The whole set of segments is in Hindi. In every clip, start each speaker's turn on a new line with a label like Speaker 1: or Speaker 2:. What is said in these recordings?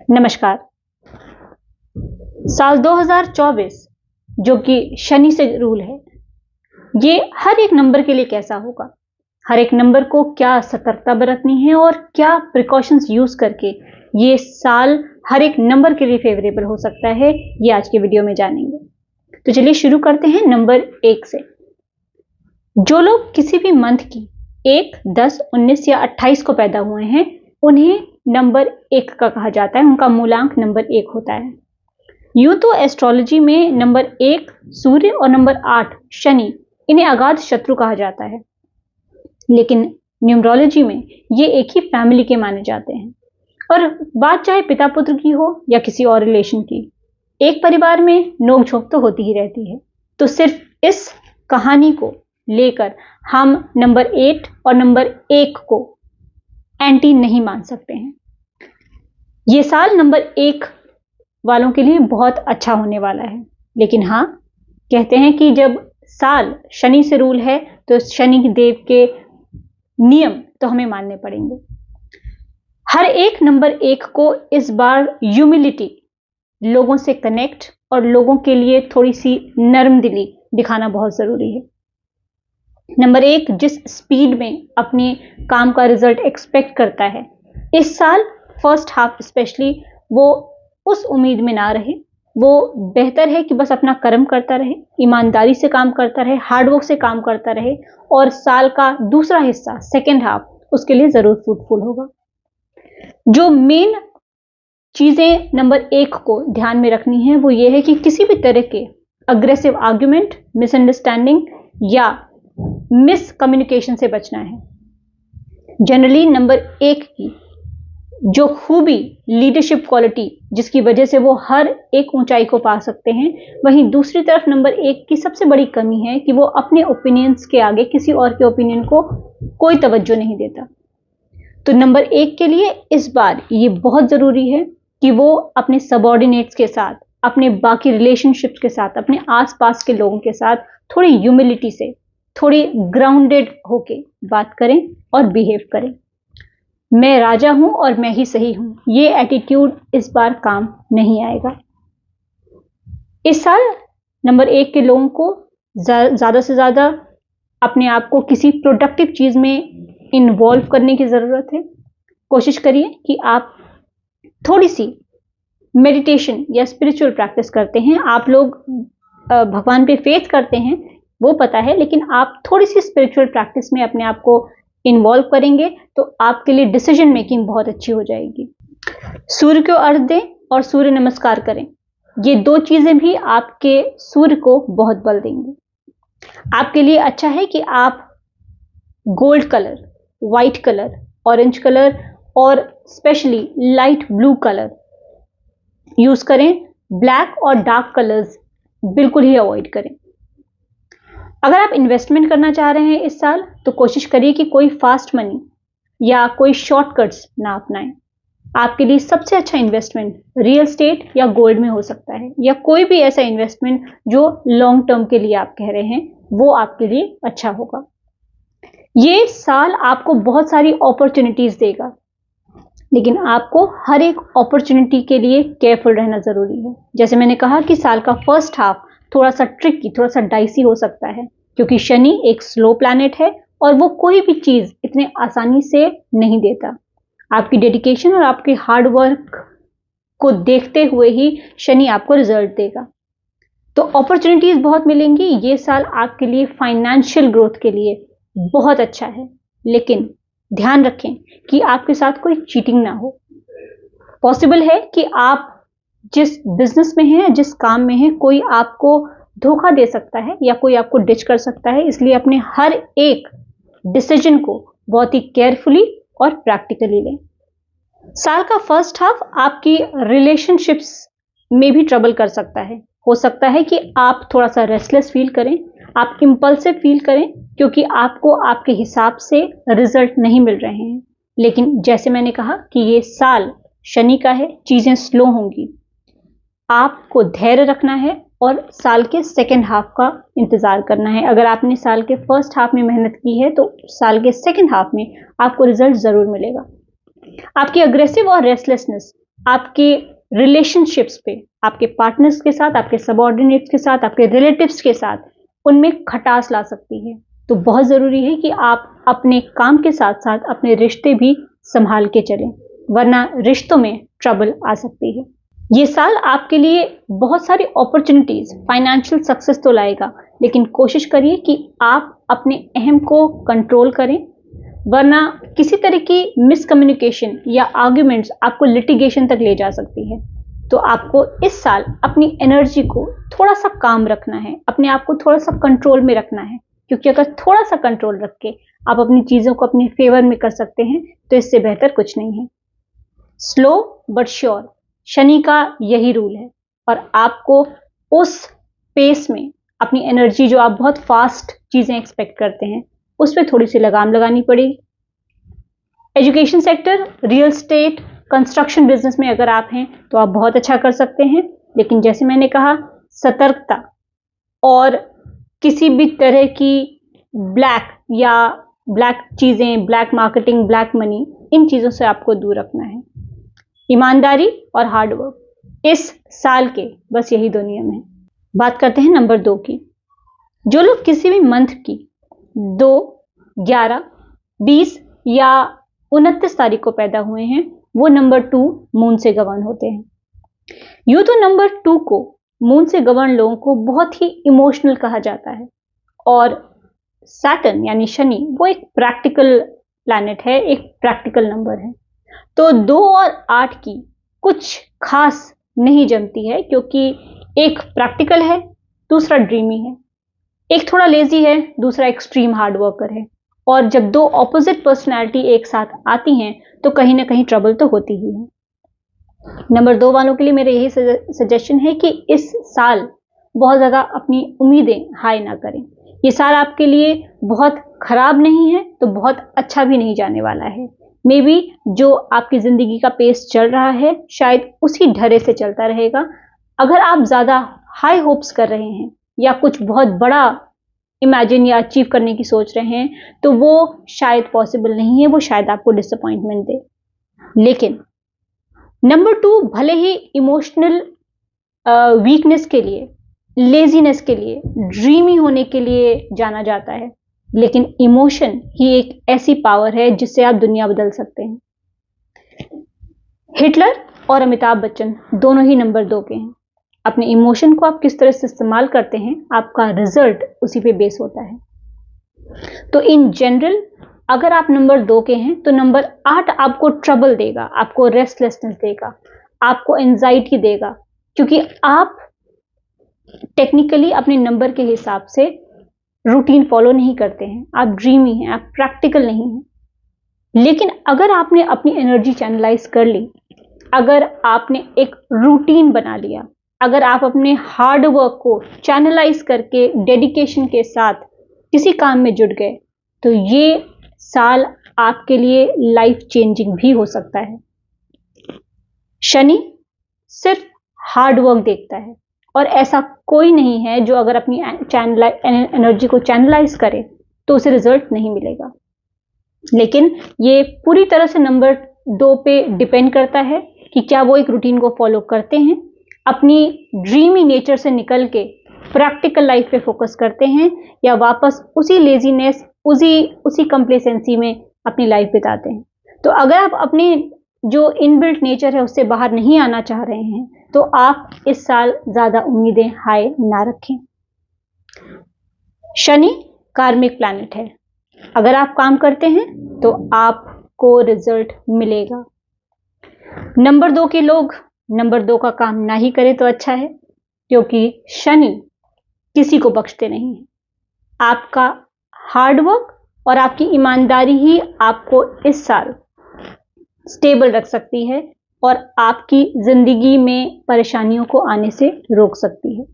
Speaker 1: नमस्कार। साल 2024 जो कि शनि से रूल है, ये हर एक नंबर के लिए कैसा होगा, हर एक नंबर को क्या सतर्कता बरतनी है और क्या प्रिकॉशंस यूज करके ये साल हर एक नंबर के लिए फेवरेबल हो सकता है, ये आज के वीडियो में जानेंगे। तो चलिए शुरू करते हैं नंबर 1 से। जो लोग किसी भी मंथ की 1, 10, 19 या 28 को पैदा हुए हैं, उन्हें नंबर 1 का कहा जाता है। उनका मूलांक नंबर 1 होता है। यूं तो एस्ट्रोलॉजी में नंबर 1 सूर्य और नंबर 8 शनि, इन्हें अगाध शत्रु कहा जाता है, लेकिन न्यूमरोलॉजी में ये एक ही फैमिली के माने जाते हैं। और बात चाहे पिता पुत्र की हो या किसी और रिलेशन की, एक परिवार में नोकझोंक तो होती ही रहती है। तो सिर्फ इस कहानी को लेकर हम नंबर 8 और नंबर 1 को एंटी नहीं मान सकते हैं। ये साल नंबर 1 वालों के लिए बहुत अच्छा होने वाला है, लेकिन हाँ, कहते हैं कि जब साल शनि से रूल है तो शनि देव के नियम तो हमें मानने पड़ेंगे। हर एक नंबर 1 को इस बार ह्यूमिलिटी, लोगों से कनेक्ट और लोगों के लिए थोड़ी सी नरम दिली दिखाना बहुत जरूरी है। नंबर 1 जिस स्पीड में अपने काम का रिजल्ट एक्सपेक्ट करता है, इस साल फर्स्ट हाफ स्पेशली वो उस उम्मीद में ना रहे। वो बेहतर है कि बस अपना कर्म करता रहे, ईमानदारी से काम करता रहे, हार्डवर्क से काम करता रहे, और साल का दूसरा हिस्सा सेकेंड हाफ उसके लिए जरूर फ्रूटफुल होगा। जो मेन चीजें नंबर 1 को ध्यान में रखनी है वो ये है कि किसी भी तरह के अग्रेसिव आर्ग्यूमेंट, मिसअंडरस्टैंडिंग या मिस कम्युनिकेशन से बचना है। जनरली नंबर 1 की जो खूबी, लीडरशिप क्वालिटी, जिसकी वजह से वो हर एक ऊंचाई को पा सकते हैं, वहीं दूसरी तरफ नंबर 1 की सबसे बड़ी कमी है कि वो अपने ओपिनियंस के आगे किसी और के ओपिनियन को कोई तवज्जो नहीं देता। तो नंबर 1 के लिए इस बार ये बहुत जरूरी है कि वो अपने सबऑर्डिनेट्स के साथ, अपने बाकी रिलेशनशिप्स के साथ, अपने आसपास के लोगों के साथ थोड़ी ह्यूमिलिटी से, थोड़ी ग्राउंडेड होके बात करें और बिहेव करें। मैं राजा हूं और मैं ही सही हूं, ये एटीट्यूड इस बार काम नहीं आएगा। इस साल नंबर 1 के लोगों को ज्यादा से ज्यादा अपने आप को किसी प्रोडक्टिव चीज में इन्वॉल्व करने की जरूरत है। कोशिश करिए कि आप थोड़ी सी मेडिटेशन या स्पिरिचुअल प्रैक्टिस करते हैं। आप लोग भगवान पे फेथ करते हैं, वो पता है, लेकिन आप थोड़ी सी स्पिरिचुअल प्रैक्टिस में अपने आप को इन्वॉल्व करेंगे तो आपके लिए डिसीजन मेकिंग बहुत अच्छी हो जाएगी। सूर्य को अर्घ दें और सूर्य नमस्कार करें। ये 2 चीजें भी आपके सूर्य को बहुत बल देंगी। आपके लिए अच्छा है कि आप gold colour, white colour, orange colour और specially light blue colour use करें। ब्लैक और डार्क कलर्स बिल्कुल ही अवॉइड करें। अगर आप इन्वेस्टमेंट करना चाह रहे हैं इस साल, तो कोशिश करिए कि कोई फास्ट मनी या कोई शॉर्टकट्स ना अपनाएं। आपके लिए सबसे अच्छा इन्वेस्टमेंट रियल एस्टेट या गोल्ड में हो सकता है, या कोई भी ऐसा इन्वेस्टमेंट जो लॉन्ग टर्म के लिए आप कह रहे हैं, वो आपके लिए अच्छा होगा। ये साल आपको बहुत सारी अपॉर्चुनिटीज देगा, लेकिन आपको हर एक अपॉर्चुनिटी के लिए केयरफुल रहना जरूरी है। जैसे मैंने कहा कि साल का फर्स्ट हाफ थोड़ा सा ट्रिकी, थोड़ा सा डाइसी हो सकता है, क्योंकि शनि एक स्लो प्लैनेट है और वो कोई भी चीज इतने आसानी से नहीं देता। आपकी डेडिकेशन और आपके हार्ड वर्क को देखते हुए ही शनि आपको रिजल्ट देगा। तो अपॉर्चुनिटीज बहुत मिलेंगी। ये साल आपके लिए फाइनेंशियल ग्रोथ के लिए बहुत अच्छा है, लेकिन ध्यान रखें कि आपके साथ कोई चीटिंग ना हो। पॉसिबल है कि आप जिस बिजनेस में हैं, जिस काम में हैं, कोई आपको धोखा दे सकता है या कोई आपको डिच कर सकता है। इसलिए अपने हर एक डिसीजन को बहुत ही केयरफुली और प्रैक्टिकली लें। साल का फर्स्ट हाफ आपकी रिलेशनशिप्स में भी ट्रबल कर सकता है। हो सकता है कि आप थोड़ा सा रेस्टलेस फील करें, आप इंपल्सिव फील करें, क्योंकि आपको आपके हिसाब से रिजल्ट नहीं मिल रहे हैं। लेकिन जैसे मैंने कहा कि ये साल शनि का है, चीजें स्लो होंगी। आपको धैर्य रखना है और साल के सेकेंड हाफ का इंतजार करना है। अगर आपने साल के फर्स्ट हाफ में मेहनत की है तो साल के सेकेंड हाफ में आपको रिजल्ट जरूर मिलेगा। आपकी अग्रेसिव और रेस्टलेसनेस आपके रिलेशनशिप्स पे, आपके पार्टनर्स के साथ, आपके सबऑर्डिनेट्स के साथ, आपके रिलेटिव्स के साथ, उनमें खटास ला सकती है। तो बहुत ज़रूरी है कि आप अपने काम के साथ साथ अपने रिश्ते भी संभाल के चलें, वरना रिश्तों में ट्रबल आ सकती है। ये साल आपके लिए बहुत सारी अपॉर्चुनिटीज, फाइनेंशियल सक्सेस तो लाएगा, लेकिन कोशिश करिए कि आप अपने अहम को कंट्रोल करें, वरना किसी तरह की मिसकम्युनिकेशन या आर्ग्यूमेंट्स आपको लिटिगेशन तक ले जा सकती है। तो आपको इस साल अपनी एनर्जी को थोड़ा सा काम रखना है, अपने आप को थोड़ा सा कंट्रोल में रखना है, क्योंकि अगर थोड़ा सा कंट्रोल रख के आप अपनी चीज़ों को अपने फेवर में कर सकते हैं तो इससे बेहतर कुछ नहीं है। स्लो बट श्योर, शनि का यही रूल है, और आपको उस पेस में अपनी एनर्जी, जो आप बहुत फास्ट चीज़ें एक्सपेक्ट करते हैं, उस पर थोड़ी सी लगाम लगानी पड़ेगी। Education sector, real estate, construction business में अगर आप हैं तो आप बहुत अच्छा कर सकते हैं, लेकिन जैसे मैंने कहा, सतर्कता और किसी भी तरह की ब्लैक चीज़ें, ब्लैक मार्केटिंग, ब्लैक मनी, इन चीज़ों से आपको दूर रखना है। ईमानदारी और हार्डवर्क, इस साल के बस यही दो नियम हैं। बात करते हैं नंबर 2 की। जो लोग किसी भी मंथ की 2, 11, 20 या 29 तारीख को पैदा हुए हैं, वो नंबर 2 मून से गवर्न होते हैं। यूं तो नंबर 2 को, मून से गवर्न लोगों को बहुत ही इमोशनल कहा जाता है, और सैटर्न यानी शनि वो एक प्रैक्टिकल प्लैनेट है, एक प्रैक्टिकल नंबर है। तो 2 और 8 की कुछ खास नहीं जमती है, क्योंकि एक प्रैक्टिकल है, दूसरा ड्रीमी है। एक थोड़ा लेजी है, दूसरा एक्सट्रीम हार्ड वर्कर है। और जब 2 ऑपोजिट पर्सनैलिटी एक साथ आती हैं तो कहीं ना कहीं ट्रबल तो होती ही है। नंबर 2 वालों के लिए मेरा यही सजेशन है कि इस साल बहुत ज़्यादा अपनी उम्मीदें हाई ना करें। ये साल आपके लिए बहुत खराब नहीं है तो बहुत अच्छा भी नहीं जाने वाला है। मे बी जो आपकी ज़िंदगी का पेस चल रहा है शायद उसी ढर्रे से चलता रहेगा। अगर आप ज़्यादा हाई होप्स कर रहे हैं या कुछ बहुत बड़ा इमेजिन या अचीव करने की सोच रहे हैं तो वो शायद पॉसिबल नहीं है, वो शायद आपको डिसअपॉइंटमेंट दे। लेकिन नंबर 2 भले ही इमोशनल वीकनेस के लिए, लेजीनेस के लिए, ड्रीमी होने के लिए जाना जाता है, लेकिन इमोशन ही एक ऐसी पावर है जिससे आप दुनिया बदल सकते हैं। हिटलर और अमिताभ बच्चन दोनों ही नंबर 2 के हैं। अपने इमोशन को आप किस तरह से इस्तेमाल करते हैं, आपका रिजल्ट उसी पे बेस होता है। तो इन जनरल अगर आप नंबर 2 के हैं तो नंबर 8 आपको ट्रबल देगा, आपको रेस्टलेसनेस देगा, आपको एंजाइटी देगा, क्योंकि आप टेक्निकली अपने नंबर के हिसाब से रूटीन फॉलो नहीं करते हैं, आप ड्रीमी हैं, आप प्रैक्टिकल नहीं हैं। लेकिन अगर आपने अपनी एनर्जी चैनलाइज कर ली, अगर आपने एक रूटीन बना लिया, अगर आप अपने हार्ड वर्क को चैनलाइज करके डेडिकेशन के साथ किसी काम में जुट गए, तो ये साल आपके लिए लाइफ चेंजिंग भी हो सकता है। शनि सिर्फ हार्ड वर्क देखता है, और ऐसा कोई नहीं है जो अगर अपनी एनर्जी को चैनलाइज करे तो उसे रिजल्ट नहीं मिलेगा। लेकिन ये पूरी तरह से नंबर 2 पे डिपेंड करता है कि क्या वो एक रूटीन को फॉलो करते हैं, अपनी ड्रीमी नेचर से निकल के प्रैक्टिकल लाइफ पे फोकस करते हैं, या वापस उसी लेजीनेस, उसी कंप्लेसेंसी में अपनी लाइफ बिताते हैं। तो अगर आप अपने जो इनबिल्ट नेचर है उससे बाहर नहीं आना चाह रहे हैं तो आप इस साल ज़्यादा उम्मीदें हाई ना रखें। शनि कार्मिक प्लैनेट है, अगर आप काम करते हैं तो आपको रिजल्ट मिलेगा। नंबर 2 के लोग नंबर 2 का काम ना ही करें तो अच्छा है, क्योंकि शनि किसी को बख्शते नहीं है। आपका हार्डवर्क और आपकी ईमानदारी ही आपको इस साल स्टेबल रख सकती है और आपकी जिंदगी में परेशानियों को आने से रोक सकती है।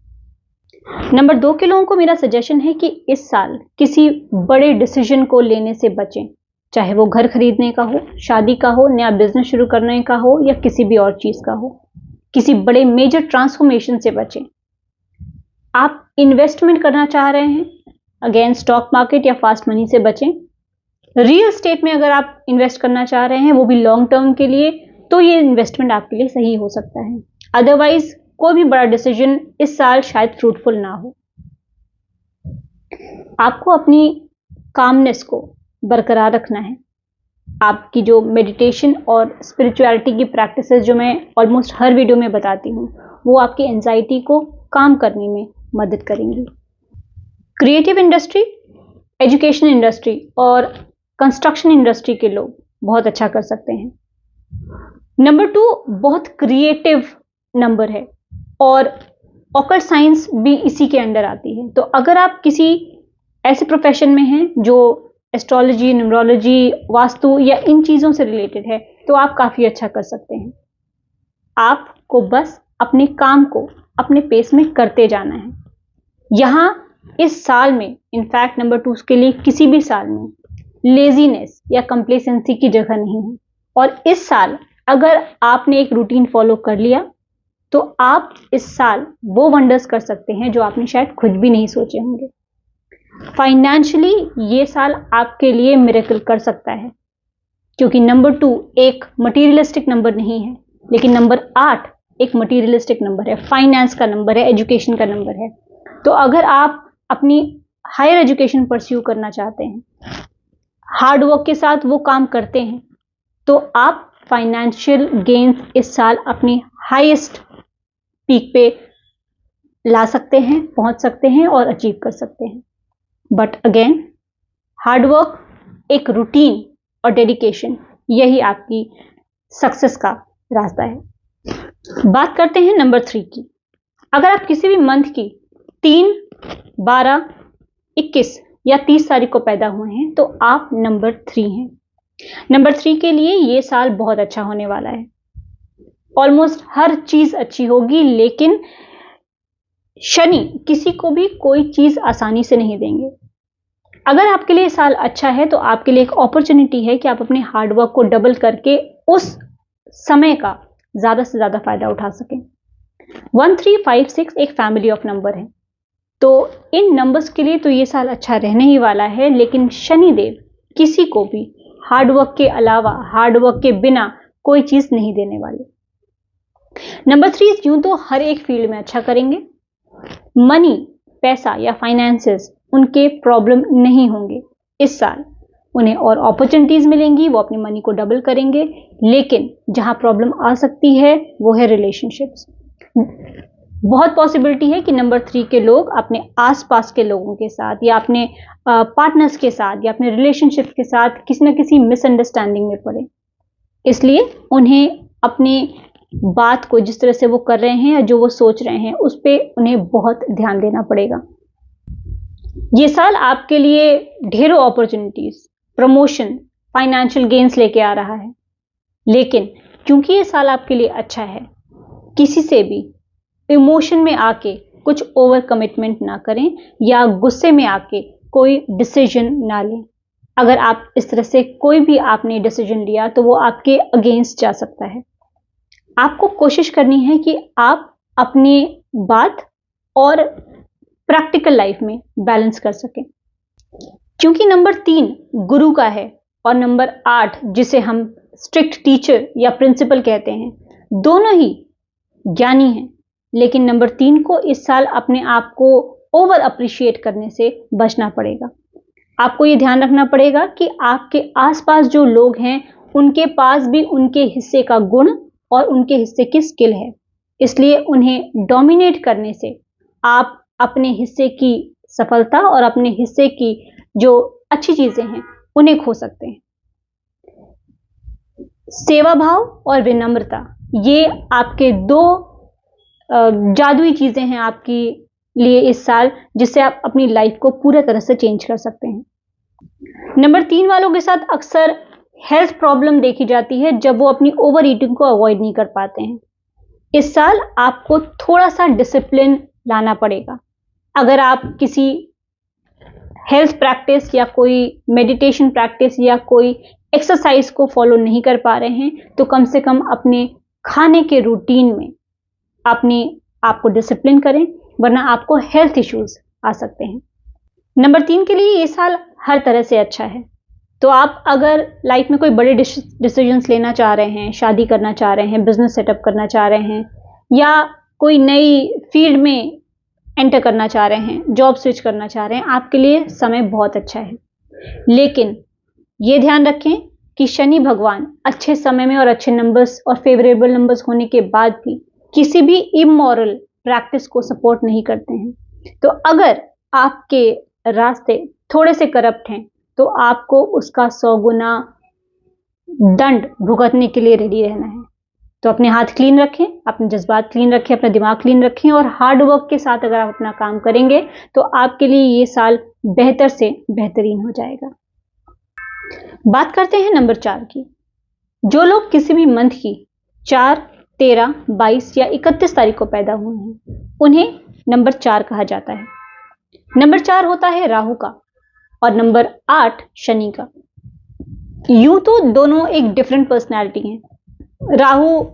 Speaker 1: नंबर 2 के लोगों को मेरा सजेशन है कि इस साल किसी बड़े डिसीजन को लेने से बचें, चाहे वो घर खरीदने का हो, शादी का हो, नया बिजनेस शुरू करने का हो, या किसी भी और चीज का हो। किसी बड़े मेजर ट्रांसफॉर्मेशन से बचें। आप इन्वेस्टमेंट करना चाह रहे हैं, अगेन स्टॉक मार्केट या फास्ट मनी से बचें। रियल एस्टेट में अगर आप इन्वेस्ट करना चाह रहे हैं, वो भी लॉन्ग टर्म के लिए, तो ये इन्वेस्टमेंट आपके लिए सही हो सकता है। अदरवाइज कोई भी बड़ा डिसीजन इस साल शायद फ्रूटफुल ना हो। आपको अपनी कामनेस को बरकरार रखना है। आपकी जो मेडिटेशन और स्पिरिचुअलिटी की प्रैक्टिसेस जो मैं ऑलमोस्ट हर वीडियो में बताती हूँ, वो आपकी एंजाइटी को काम करने में मदद करेंगी। क्रिएटिव इंडस्ट्री, एजुकेशन इंडस्ट्री और कंस्ट्रक्शन इंडस्ट्री के लोग बहुत अच्छा कर सकते हैं। नंबर 2 बहुत क्रिएटिव नंबर है और ऑकल्ट साइंस भी इसी के अंडर आती है। तो अगर आप किसी ऐसे प्रोफेशन में हैं जो एस्ट्रोलॉजी, न्यूमरोलॉजी, वास्तु या इन चीज़ों से रिलेटेड है, तो आप काफ़ी अच्छा कर सकते हैं। आपको बस अपने काम को अपने पेस में करते जाना है। यहाँ इस साल में, इनफैक्ट नंबर 2 के लिए किसी भी साल में लेजीनेस या कंप्लेसेंसी की जगह नहीं है। और इस साल अगर आपने एक रूटीन फॉलो कर लिया तो आप इस साल वो वंडर्स कर सकते हैं जो आपने शायद खुद भी नहीं सोचे होंगे। फाइनेंशियली ये साल आपके लिए मिरेकल कर सकता है, क्योंकि नंबर 2 एक मटीरियलिस्टिक नंबर नहीं है, लेकिन नंबर 8 एक मटीरियलिस्टिक नंबर है, फाइनेंस का नंबर है, एजुकेशन का नंबर है। तो अगर आप अपनी हायर एजुकेशन परस्यू करना चाहते हैं, हार्ड वर्क के साथ वो काम करते हैं, तो आप फाइनेंशियल गेन्स इस साल अपनी हाईएस्ट पीक पे ला सकते हैं, पहुंच सकते हैं और अचीव कर सकते हैं। बट अगेन, हार्ड वर्क, एक रूटीन और डेडिकेशन, यही आपकी सक्सेस का रास्ता है। बात करते हैं नंबर 3 की। अगर आप किसी भी मंथ की 3, 12, 21 या 30 तारीख को पैदा हुए हैं तो आप नंबर 3 हैं। नंबर 3 के लिए ये साल बहुत अच्छा होने वाला है। ऑलमोस्ट हर चीज अच्छी होगी, लेकिन शनि किसी को भी कोई चीज आसानी से नहीं देंगे। अगर आपके लिए साल अच्छा है तो आपके लिए एक अपॉर्चुनिटी है कि आप अपने हार्डवर्क को डबल करके उस समय का ज्यादा से ज्यादा फायदा उठा सकें। 1, 3, 5, 6 एक फैमिली ऑफ नंबर है, तो इन नंबर्स के लिए तो ये साल अच्छा रहने ही वाला है। लेकिन शनिदेव किसी को भी हार्डवर्क के अलावा, हार्डवर्क के बिना कोई चीज नहीं देने वाले। नंबर 3 यूं तो हर एक फील्ड में अच्छा करेंगे। मनी, पैसा या फाइनेंसेस, उनके प्रॉब्लम नहीं होंगे इस साल। उन्हें और अपॉर्चुनिटीज मिलेंगी, वो अपनी मनी को डबल करेंगे। लेकिन जहां प्रॉब्लम आ सकती है वो है रिलेशनशिप्स। बहुत पॉसिबिलिटी है कि नंबर 3 के लोग अपने आसपास के लोगों के साथ या अपने पार्टनर्स के साथ या अपने रिलेशनशिप के साथ किसी न किसी मिसअंडरस्टैंडिंग में पड़े। इसलिए उन्हें अपनी बात को, जिस तरह से वो कर रहे हैं या जो वो सोच रहे हैं, उस पर उन्हें बहुत ध्यान देना पड़ेगा। ये साल आपके लिए ढेरों अपॉर्चुनिटीज, प्रमोशन, फाइनेंशियल गेन्स लेके आ रहा है। लेकिन क्योंकि ये साल आपके लिए अच्छा है, किसी से भी इमोशन में आके कुछ ओवर कमिटमेंट ना करें या गुस्से में आके कोई डिसीजन ना लें। अगर आप इस तरह से कोई भी आपने डिसीजन लिया तो वो आपके अगेंस्ट जा सकता है। आपको कोशिश करनी है कि आप अपनी बात और प्रैक्टिकल लाइफ में बैलेंस कर सकें, क्योंकि नंबर 3 गुरु का है और नंबर 8 जिसे हम स्ट्रिक्ट टीचर या प्रिंसिपल कहते हैं, दोनों ही ज्ञानी हैं। लेकिन नंबर 3 को इस साल अपने आप को ओवर अप्रिशिएट करने से बचना पड़ेगा। आपको ये ध्यान रखना पड़ेगा कि आपके आसपास जो लोग हैं उनके पास भी उनके हिस्से का गुण और उनके हिस्से की स्किल है, इसलिए उन्हें डोमिनेट करने से आप अपने हिस्से की सफलता और अपने हिस्से की जो अच्छी चीजें हैं उन्हें खो सकते हैं। सेवा भाव और विनम्रता, ये आपके 2 जादुई चीजें हैं आपके लिए इस साल, जिससे आप अपनी लाइफ को पूरी तरह से चेंज कर सकते हैं। नंबर 3 वालों के साथ अक्सर हेल्थ प्रॉब्लम देखी जाती है जब वो अपनी ओवर ईटिंग को अवॉइड नहीं कर पाते हैं। इस साल आपको थोड़ा सा डिसिप्लिन लाना पड़ेगा। अगर आप किसी हेल्थ प्रैक्टिस या कोई मेडिटेशन प्रैक्टिस या कोई एक्सरसाइज को फॉलो नहीं कर पा रहे हैं तो कम से कम अपने खाने के रूटीन में अपने आप को डिसिप्लिन करें, वरना आपको हेल्थ इश्यूज आ सकते हैं। नंबर 3 के लिए ये साल हर तरह से अच्छा है। तो आप अगर लाइफ में कोई बड़े डिसीजंस लेना चाह रहे हैं, शादी करना चाह रहे हैं, बिजनेस सेटअप करना चाह रहे हैं, या कोई नई फील्ड में एंटर करना चाह रहे हैं, जॉब स्विच करना चाह रहे हैं, आपके लिए समय बहुत अच्छा है। लेकिन ये ध्यान रखें कि शनि भगवान अच्छे समय में और अच्छे नंबर्स और फेवरेबल नंबर्स होने के बाद भी किसी भी इमोरल प्रैक्टिस को सपोर्ट नहीं करते हैं। तो अगर आपके रास्ते थोड़े से करप्ट हैं तो आपको उसका 100 गुना दंड भुगतने के लिए रेडी रहना है। तो अपने हाथ क्लीन रखें, अपने जज्बात क्लीन रखें, अपना दिमाग क्लीन रखें और हार्ड वर्क के साथ अगर आप अपना काम करेंगे तो आपके लिए ये साल बेहतर से बेहतरीन हो जाएगा। बात करते हैं नंबर 4 की। जो लोग किसी भी मंथ की 4, 13, 22 या 31 तारीख को पैदा हुए हैं उन्हें नंबर 4 कहा जाता है। नंबर 4 होता है राहु का और नंबर 8 शनि का। यूं तो दोनों एक डिफरेंट पर्सनैलिटी हैं। राहु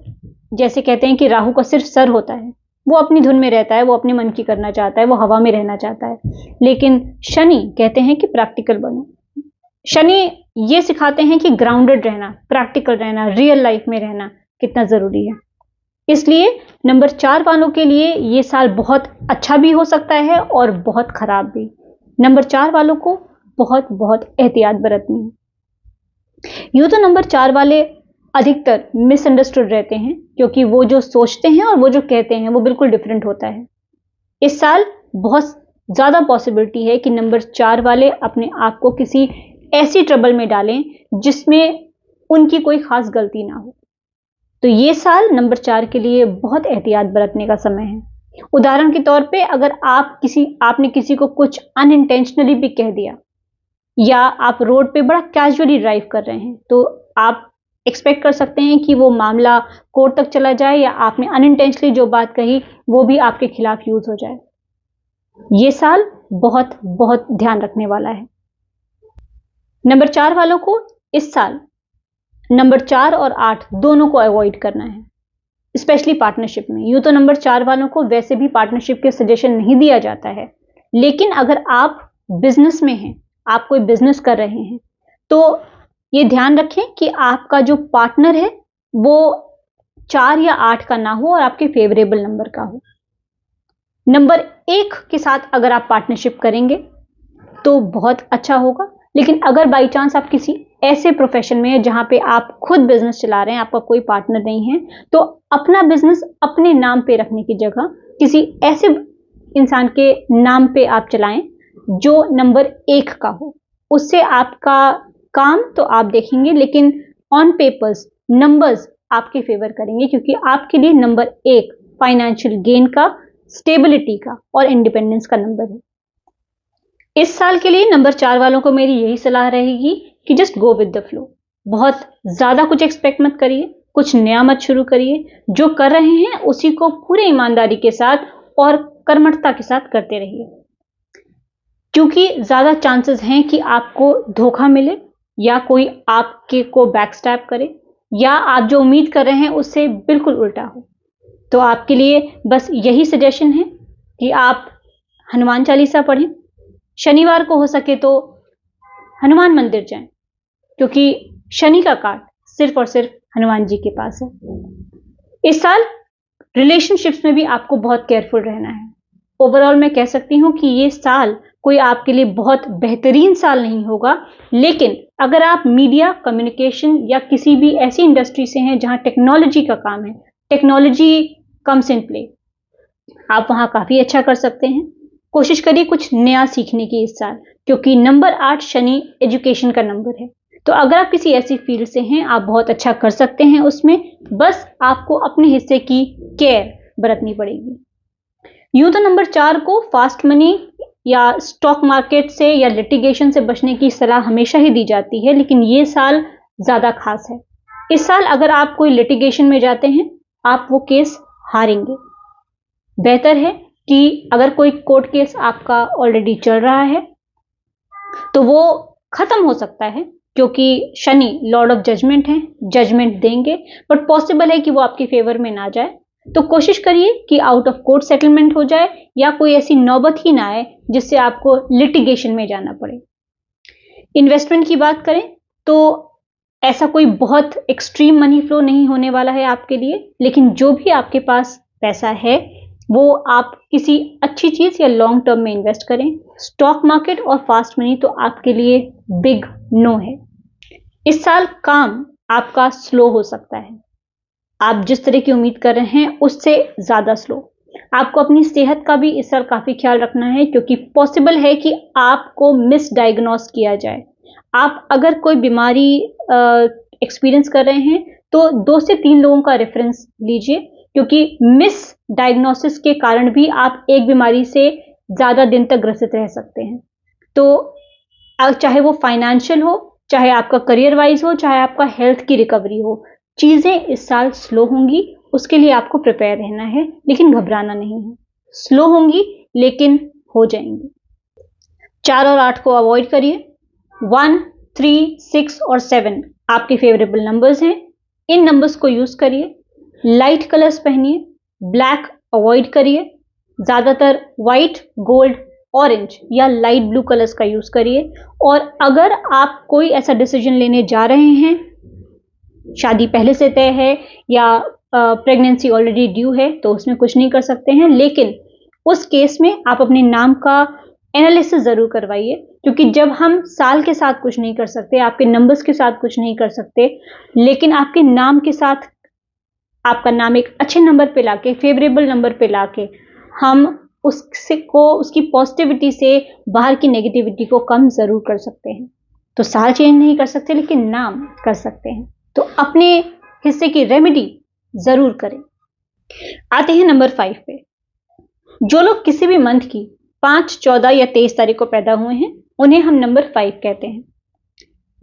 Speaker 1: जैसे कहते हैं कि राहु का सिर्फ सर होता है, वो अपनी धुन में रहता है, वो अपने मन की करना चाहता है, वो हवा में रहना चाहता है। लेकिन शनि कहते हैं कि प्रैक्टिकल बनो। शनि ये सिखाते हैं कि ग्राउंडेड रहना, प्रैक्टिकल रहना, रियल लाइफ में रहना कितना जरूरी है। इसलिए नंबर 4 वालों के लिए ये साल बहुत अच्छा भी हो सकता है और बहुत खराब भी। नंबर 4 वालों को बहुत बहुत एहतियात बरतनी है। यूं तो नंबर 4 वाले अधिकतर मिसअंडरस्टूड रहते हैं क्योंकि वो जो सोचते हैं और वो जो कहते हैं वो बिल्कुल डिफरेंट होता है। इस साल बहुत ज्यादा पॉसिबिलिटी है कि नंबर 4 वाले अपने आप को किसी ऐसी ट्रबल में डालें जिसमें उनकी कोई खास गलती ना हो। तो ये साल नंबर 4 के लिए बहुत एहतियात बरतने का समय है। उदाहरण के तौर पे अगर आपने किसी को कुछ अनइंटेंशनली भी कह दिया या आप रोड पे बड़ा कैजुअली ड्राइव कर रहे हैं तो आप एक्सपेक्ट कर सकते हैं कि वो मामला कोर्ट तक चला जाए या आपने अनइंटेंशनली जो बात कही वो भी आपके खिलाफ यूज हो जाए। ये साल बहुत बहुत ध्यान रखने वाला है। नंबर 4 वालों को इस साल नंबर 4 और 8 दोनों को अवॉइड करना है, स्पेशली पार्टनरशिप में। यूं तो नंबर 4 वालों को वैसे भी पार्टनरशिप के सजेशन नहीं दिया जाता है, लेकिन अगर आप बिजनेस में हैं, आप कोई बिजनेस कर रहे हैं तो ये ध्यान रखें कि आपका जो पार्टनर है वो 4 या 8 का ना हो और आपके फेवरेबल नंबर का हो। नंबर 1 के साथ अगर आप पार्टनरशिप करेंगे तो बहुत अच्छा होगा, लेकिन अगर बाई चांस आप किसी ऐसे प्रोफेशन में है जहां पे आप खुद बिजनेस चला रहे हैं, आपका कोई पार्टनर नहीं है, तो अपना बिजनेस अपने नाम पे रखने की जगह किसी ऐसे इंसान के नाम पे आप चलाएं जो नंबर 1 का हो। उससे आपका काम तो आप देखेंगे लेकिन ऑन पेपर्स नंबर्स आपके फेवर करेंगे, क्योंकि आपके लिए नंबर 1 फाइनेंशियल गेन का, स्टेबिलिटी का और इंडिपेंडेंस का नंबर है। इस साल के लिए नंबर 4 वालों को मेरी यही सलाह रहेगी कि just go with the flow. बहुत ज्यादा कुछ एक्सपेक्ट मत करिए, कुछ नया मत शुरू करिए। जो कर रहे हैं उसी को पूरे ईमानदारी के साथ और कर्मठता के साथ करते रहिए, क्योंकि ज्यादा चांसेस हैं कि आपको धोखा मिले या कोई आपके को बैकस्टैप करे या आप जो उम्मीद कर रहे हैं उससे बिल्कुल उल्टा हो। तो आपके लिए बस यही सजेशन है कि आप हनुमान चालीसा पढ़ें, शनिवार को हो सके तो हनुमान मंदिर जाएं, क्योंकि शनि का काट सिर्फ और सिर्फ हनुमान जी के पास है। इस साल रिलेशनशिप्स में भी आपको बहुत केयरफुल रहना है। ओवरऑल मैं कह सकती हूं कि ये साल कोई आपके लिए बहुत बेहतरीन साल नहीं होगा, लेकिन अगर आप मीडिया, कम्युनिकेशन या किसी भी ऐसी इंडस्ट्री से हैं जहां टेक्नोलॉजी का काम है, टेक्नोलॉजी कम्स इन प्ले, आप वहां काफी अच्छा कर सकते हैं। कोशिश करिए कुछ नया सीखने की इस साल, क्योंकि नंबर 8 शनि एजुकेशन का नंबर है। तो अगर आप किसी ऐसी फील्ड से हैं, आप बहुत अच्छा कर सकते हैं उसमें, बस आपको अपने हिस्से की केयर बरतनी पड़ेगी। यूं तो नंबर 4 को फास्ट मनी या स्टॉक मार्केट से या लिटिगेशन से बचने की सलाह हमेशा ही दी जाती है, लेकिन ये साल ज्यादा खास है। इस साल अगर आप कोई लिटिगेशन में जाते हैं, आप वो केस हारेंगे। बेहतर है कि अगर कोई कोर्ट केस आपका ऑलरेडी चल रहा है तो वो खत्म हो सकता है, क्योंकि शनि लॉर्ड ऑफ जजमेंट है, जजमेंट देंगे, बट पॉसिबल है कि वो आपके फेवर में ना जाए। तो कोशिश करिए कि आउट ऑफ कोर्ट सेटलमेंट हो जाए या कोई ऐसी नौबत ही ना आए जिससे आपको लिटिगेशन में जाना पड़े। इन्वेस्टमेंट की बात करें तो ऐसा कोई बहुत एक्सट्रीम मनी फ्लो नहीं होने वाला है आपके लिए, लेकिन जो भी आपके पास पैसा है वो आप किसी अच्छी चीज या लॉन्ग टर्म में इन्वेस्ट करें। स्टॉक मार्केट और फास्ट मनी तो आपके लिए बिग नो है। इस साल काम आपका स्लो हो सकता है, आप जिस तरह की उम्मीद कर रहे हैं उससे ज्यादा स्लो। आपको अपनी सेहत का भी इस साल काफी ख्याल रखना है, क्योंकि पॉसिबल है कि आपको मिसडायग्नोस किया जाए। आप अगर कोई बीमारी एक्सपीरियंस कर रहे हैं तो 2 से 3 लोगों का रेफरेंस लीजिए, क्योंकि मिस डायग्नोसिस के कारण भी आप एक बीमारी से ज्यादा दिन तक ग्रसित रह सकते हैं। तो चाहे वो फाइनेंशियल हो, चाहे आपका करियर वाइज हो, चाहे आपका हेल्थ की रिकवरी हो, चीजें इस साल स्लो होंगी। उसके लिए आपको प्रिपेयर रहना है, लेकिन घबराना नहीं है। स्लो होंगी लेकिन हो जाएंगी। 4 और 8 को अवॉइड करिए। 1, 3, 6 और 7 आपके फेवरेबल नंबर्स हैं, इन नंबर्स को यूज करिए। लाइट कलर्स पहनिए, ब्लैक अवॉइड करिए, ज्यादातर व्हाइट, गोल्ड, ऑरेंज या लाइट ब्लू कलर्स का यूज करिए। और अगर आप कोई ऐसा डिसीजन लेने जा रहे हैं, शादी पहले से तय है या प्रेगनेंसी ऑलरेडी ड्यू है, तो उसमें कुछ नहीं कर सकते हैं, लेकिन उस केस में आप अपने नाम का एनालिसिस जरूर करवाइए, क्योंकि जब हम साल के साथ कुछ नहीं कर सकते, आपके नंबर्स के साथ कुछ नहीं कर सकते, लेकिन आपके नाम के साथ आपका नाम एक अच्छे नंबर पे लाके, फेवरेबल नंबर पे लाके, हम उसकी पॉजिटिविटी से बाहर की नेगेटिविटी को कम जरूर कर सकते हैं। तो साल चेंज नहीं कर सकते, लेकिन नाम कर सकते हैं। तो अपने हिस्से की रेमेडी जरूर करें। आते हैं नंबर 5 पे। जो लोग किसी भी मंथ की 5, 14 या 23 तारीख को पैदा हुए हैं, उन्हें हम नंबर 5 कहते हैं।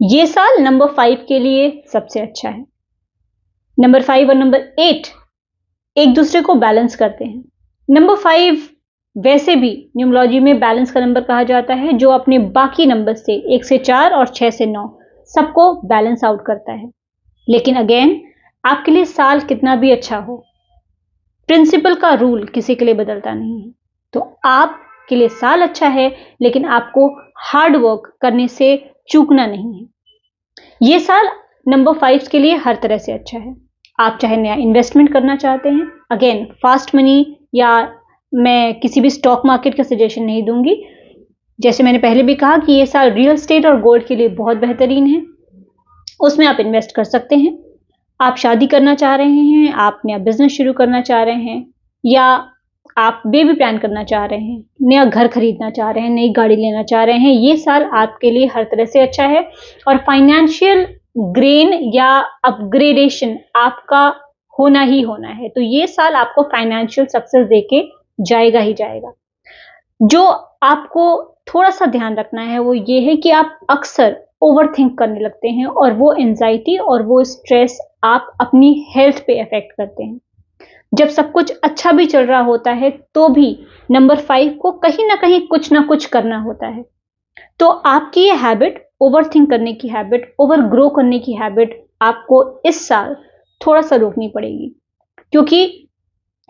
Speaker 1: यह साल नंबर 5 के लिए सबसे अच्छा है। नंबर 5 और नंबर 8 एक दूसरे को बैलेंस करते हैं। नंबर 5 वैसे भी न्यूमरोलॉजी में बैलेंस का नंबर कहा जाता है, जो अपने बाकी नंबर से 1 से 4 और 6 से 9 सबको बैलेंस आउट करता है। लेकिन अगेन, आपके लिए साल कितना भी अच्छा हो, प्रिंसिपल का रूल किसी के लिए बदलता नहीं है। तो आपके लिए साल अच्छा है, लेकिन आपको हार्ड वर्क करने से चूकना नहीं है। यह साल नंबर 5 के लिए हर तरह से अच्छा है। आप चाहे नया इन्वेस्टमेंट करना चाहते हैं, अगेन फास्ट मनी या मैं किसी भी स्टॉक मार्केट का सजेशन नहीं दूंगी। जैसे मैंने पहले भी कहा कि ये साल रियल एस्टेट और गोल्ड के लिए बहुत बेहतरीन है, उसमें आप इन्वेस्ट कर सकते हैं। आप शादी करना चाह रहे हैं, आप नया बिजनेस शुरू करना चाह रहे हैं, या आप बेबी प्लान करना चाह रहे हैं, नया घर खरीदना चाह रहे हैं, नई गाड़ी लेना चाह रहे हैं, ये साल आपके लिए हर तरह से अच्छा है। और फाइनेंशियल ग्रेन या अपग्रेडेशन आपका होना ही होना है। तो ये साल आपको फाइनेंशियल सक्सेस देके जाएगा ही जाएगा। जो आपको थोड़ा सा ध्यान रखना है वो ये है कि आप अक्सर ओवरथिंक करने लगते हैं, और वो एंजाइटी और वो स्ट्रेस आप अपनी हेल्थ पे इफेक्ट करते हैं। जब सब कुछ अच्छा भी चल रहा होता है तो भी नंबर 5 को कहीं ना कुछ करना होता है। तो आपकी ये हैबिट, ओवरथिंक करने की हैबिट, ओवर ग्रो करने की हैबिट, आपको इस साल थोड़ा सा रोकनी पड़ेगी, क्योंकि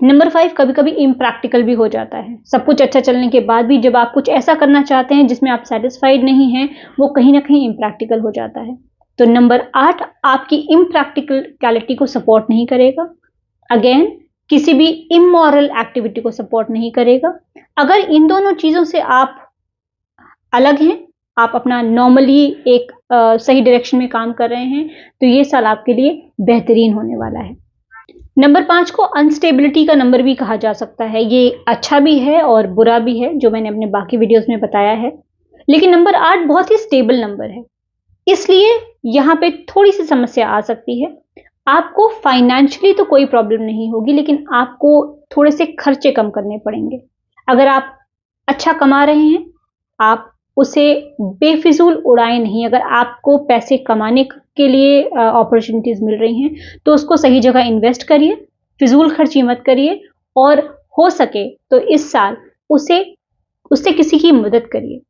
Speaker 1: नंबर 5 कभी कभी इम्प्रैक्टिकल भी हो जाता है। सब कुछ अच्छा चलने के बाद भी जब आप कुछ ऐसा करना चाहते हैं जिसमें आप सेटिस्फाइड नहीं हैं, वो कहीं ना कहीं इम्प्रैक्टिकल हो जाता है। तो नंबर 8 आपकी इम्प्रैक्टिकलिटी को सपोर्ट नहीं करेगा। अगेन, किसी भी इमोरल एक्टिविटी को सपोर्ट नहीं करेगा। अगर इन दोनों चीजों से आप अलग हैं, आप अपना नॉर्मली एक सही डायरेक्शन में काम कर रहे हैं, तो ये साल आपके लिए बेहतरीन होने वाला है। नंबर 5 को अनस्टेबिलिटी का नंबर भी कहा जा सकता है। ये अच्छा भी है और बुरा भी है, जो मैंने अपने बाकी वीडियोस में बताया है। लेकिन नंबर 8 बहुत ही स्टेबल नंबर है, इसलिए यहां पे थोड़ी सी समस्या आ सकती है। आपको फाइनेंशियली तो कोई प्रॉब्लम नहीं होगी, लेकिन आपको थोड़े से खर्चे कम करने पड़ेंगे। अगर आप अच्छा कमा रहे हैं, आप उसे बेफिजूल उड़ाएं नहीं। अगर आपको पैसे कमाने के लिए अपॉर्चुनिटीज मिल रही हैं, तो उसको सही जगह इन्वेस्ट करिए, फिजूल खर्ची मत करिए, और हो सके तो इस साल उससे किसी की मदद करिए।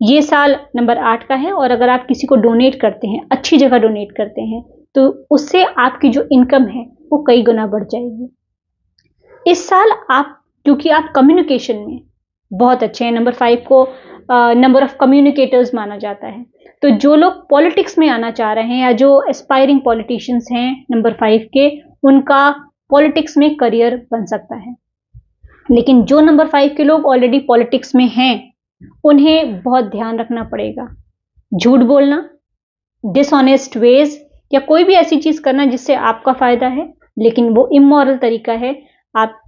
Speaker 1: ये साल नंबर 8 का है, और अगर आप किसी को डोनेट करते हैं, अच्छी जगह डोनेट करते हैं, तो उससे आपकी जो इनकम है वो कई गुना बढ़ जाएगी। इस साल आप, क्योंकि आप कम्युनिकेशन में बहुत अच्छे हैं, नंबर 5 को नंबर ऑफ कम्युनिकेटर्स माना जाता है। तो जो लोग पॉलिटिक्स में आना चाह रहे हैं या जो एस्पायरिंग पॉलिटिशियंस हैं नंबर 5 के, उनका पॉलिटिक्स में करियर बन सकता है। लेकिन जो नंबर 5 के लोग ऑलरेडी पॉलिटिक्स में हैं, उन्हें बहुत ध्यान रखना पड़ेगा। झूठ बोलना, डिसऑनेस्ट वेज या कोई भी ऐसी चीज करना जिससे आपका फायदा है लेकिन वो इमोरल तरीका है, आप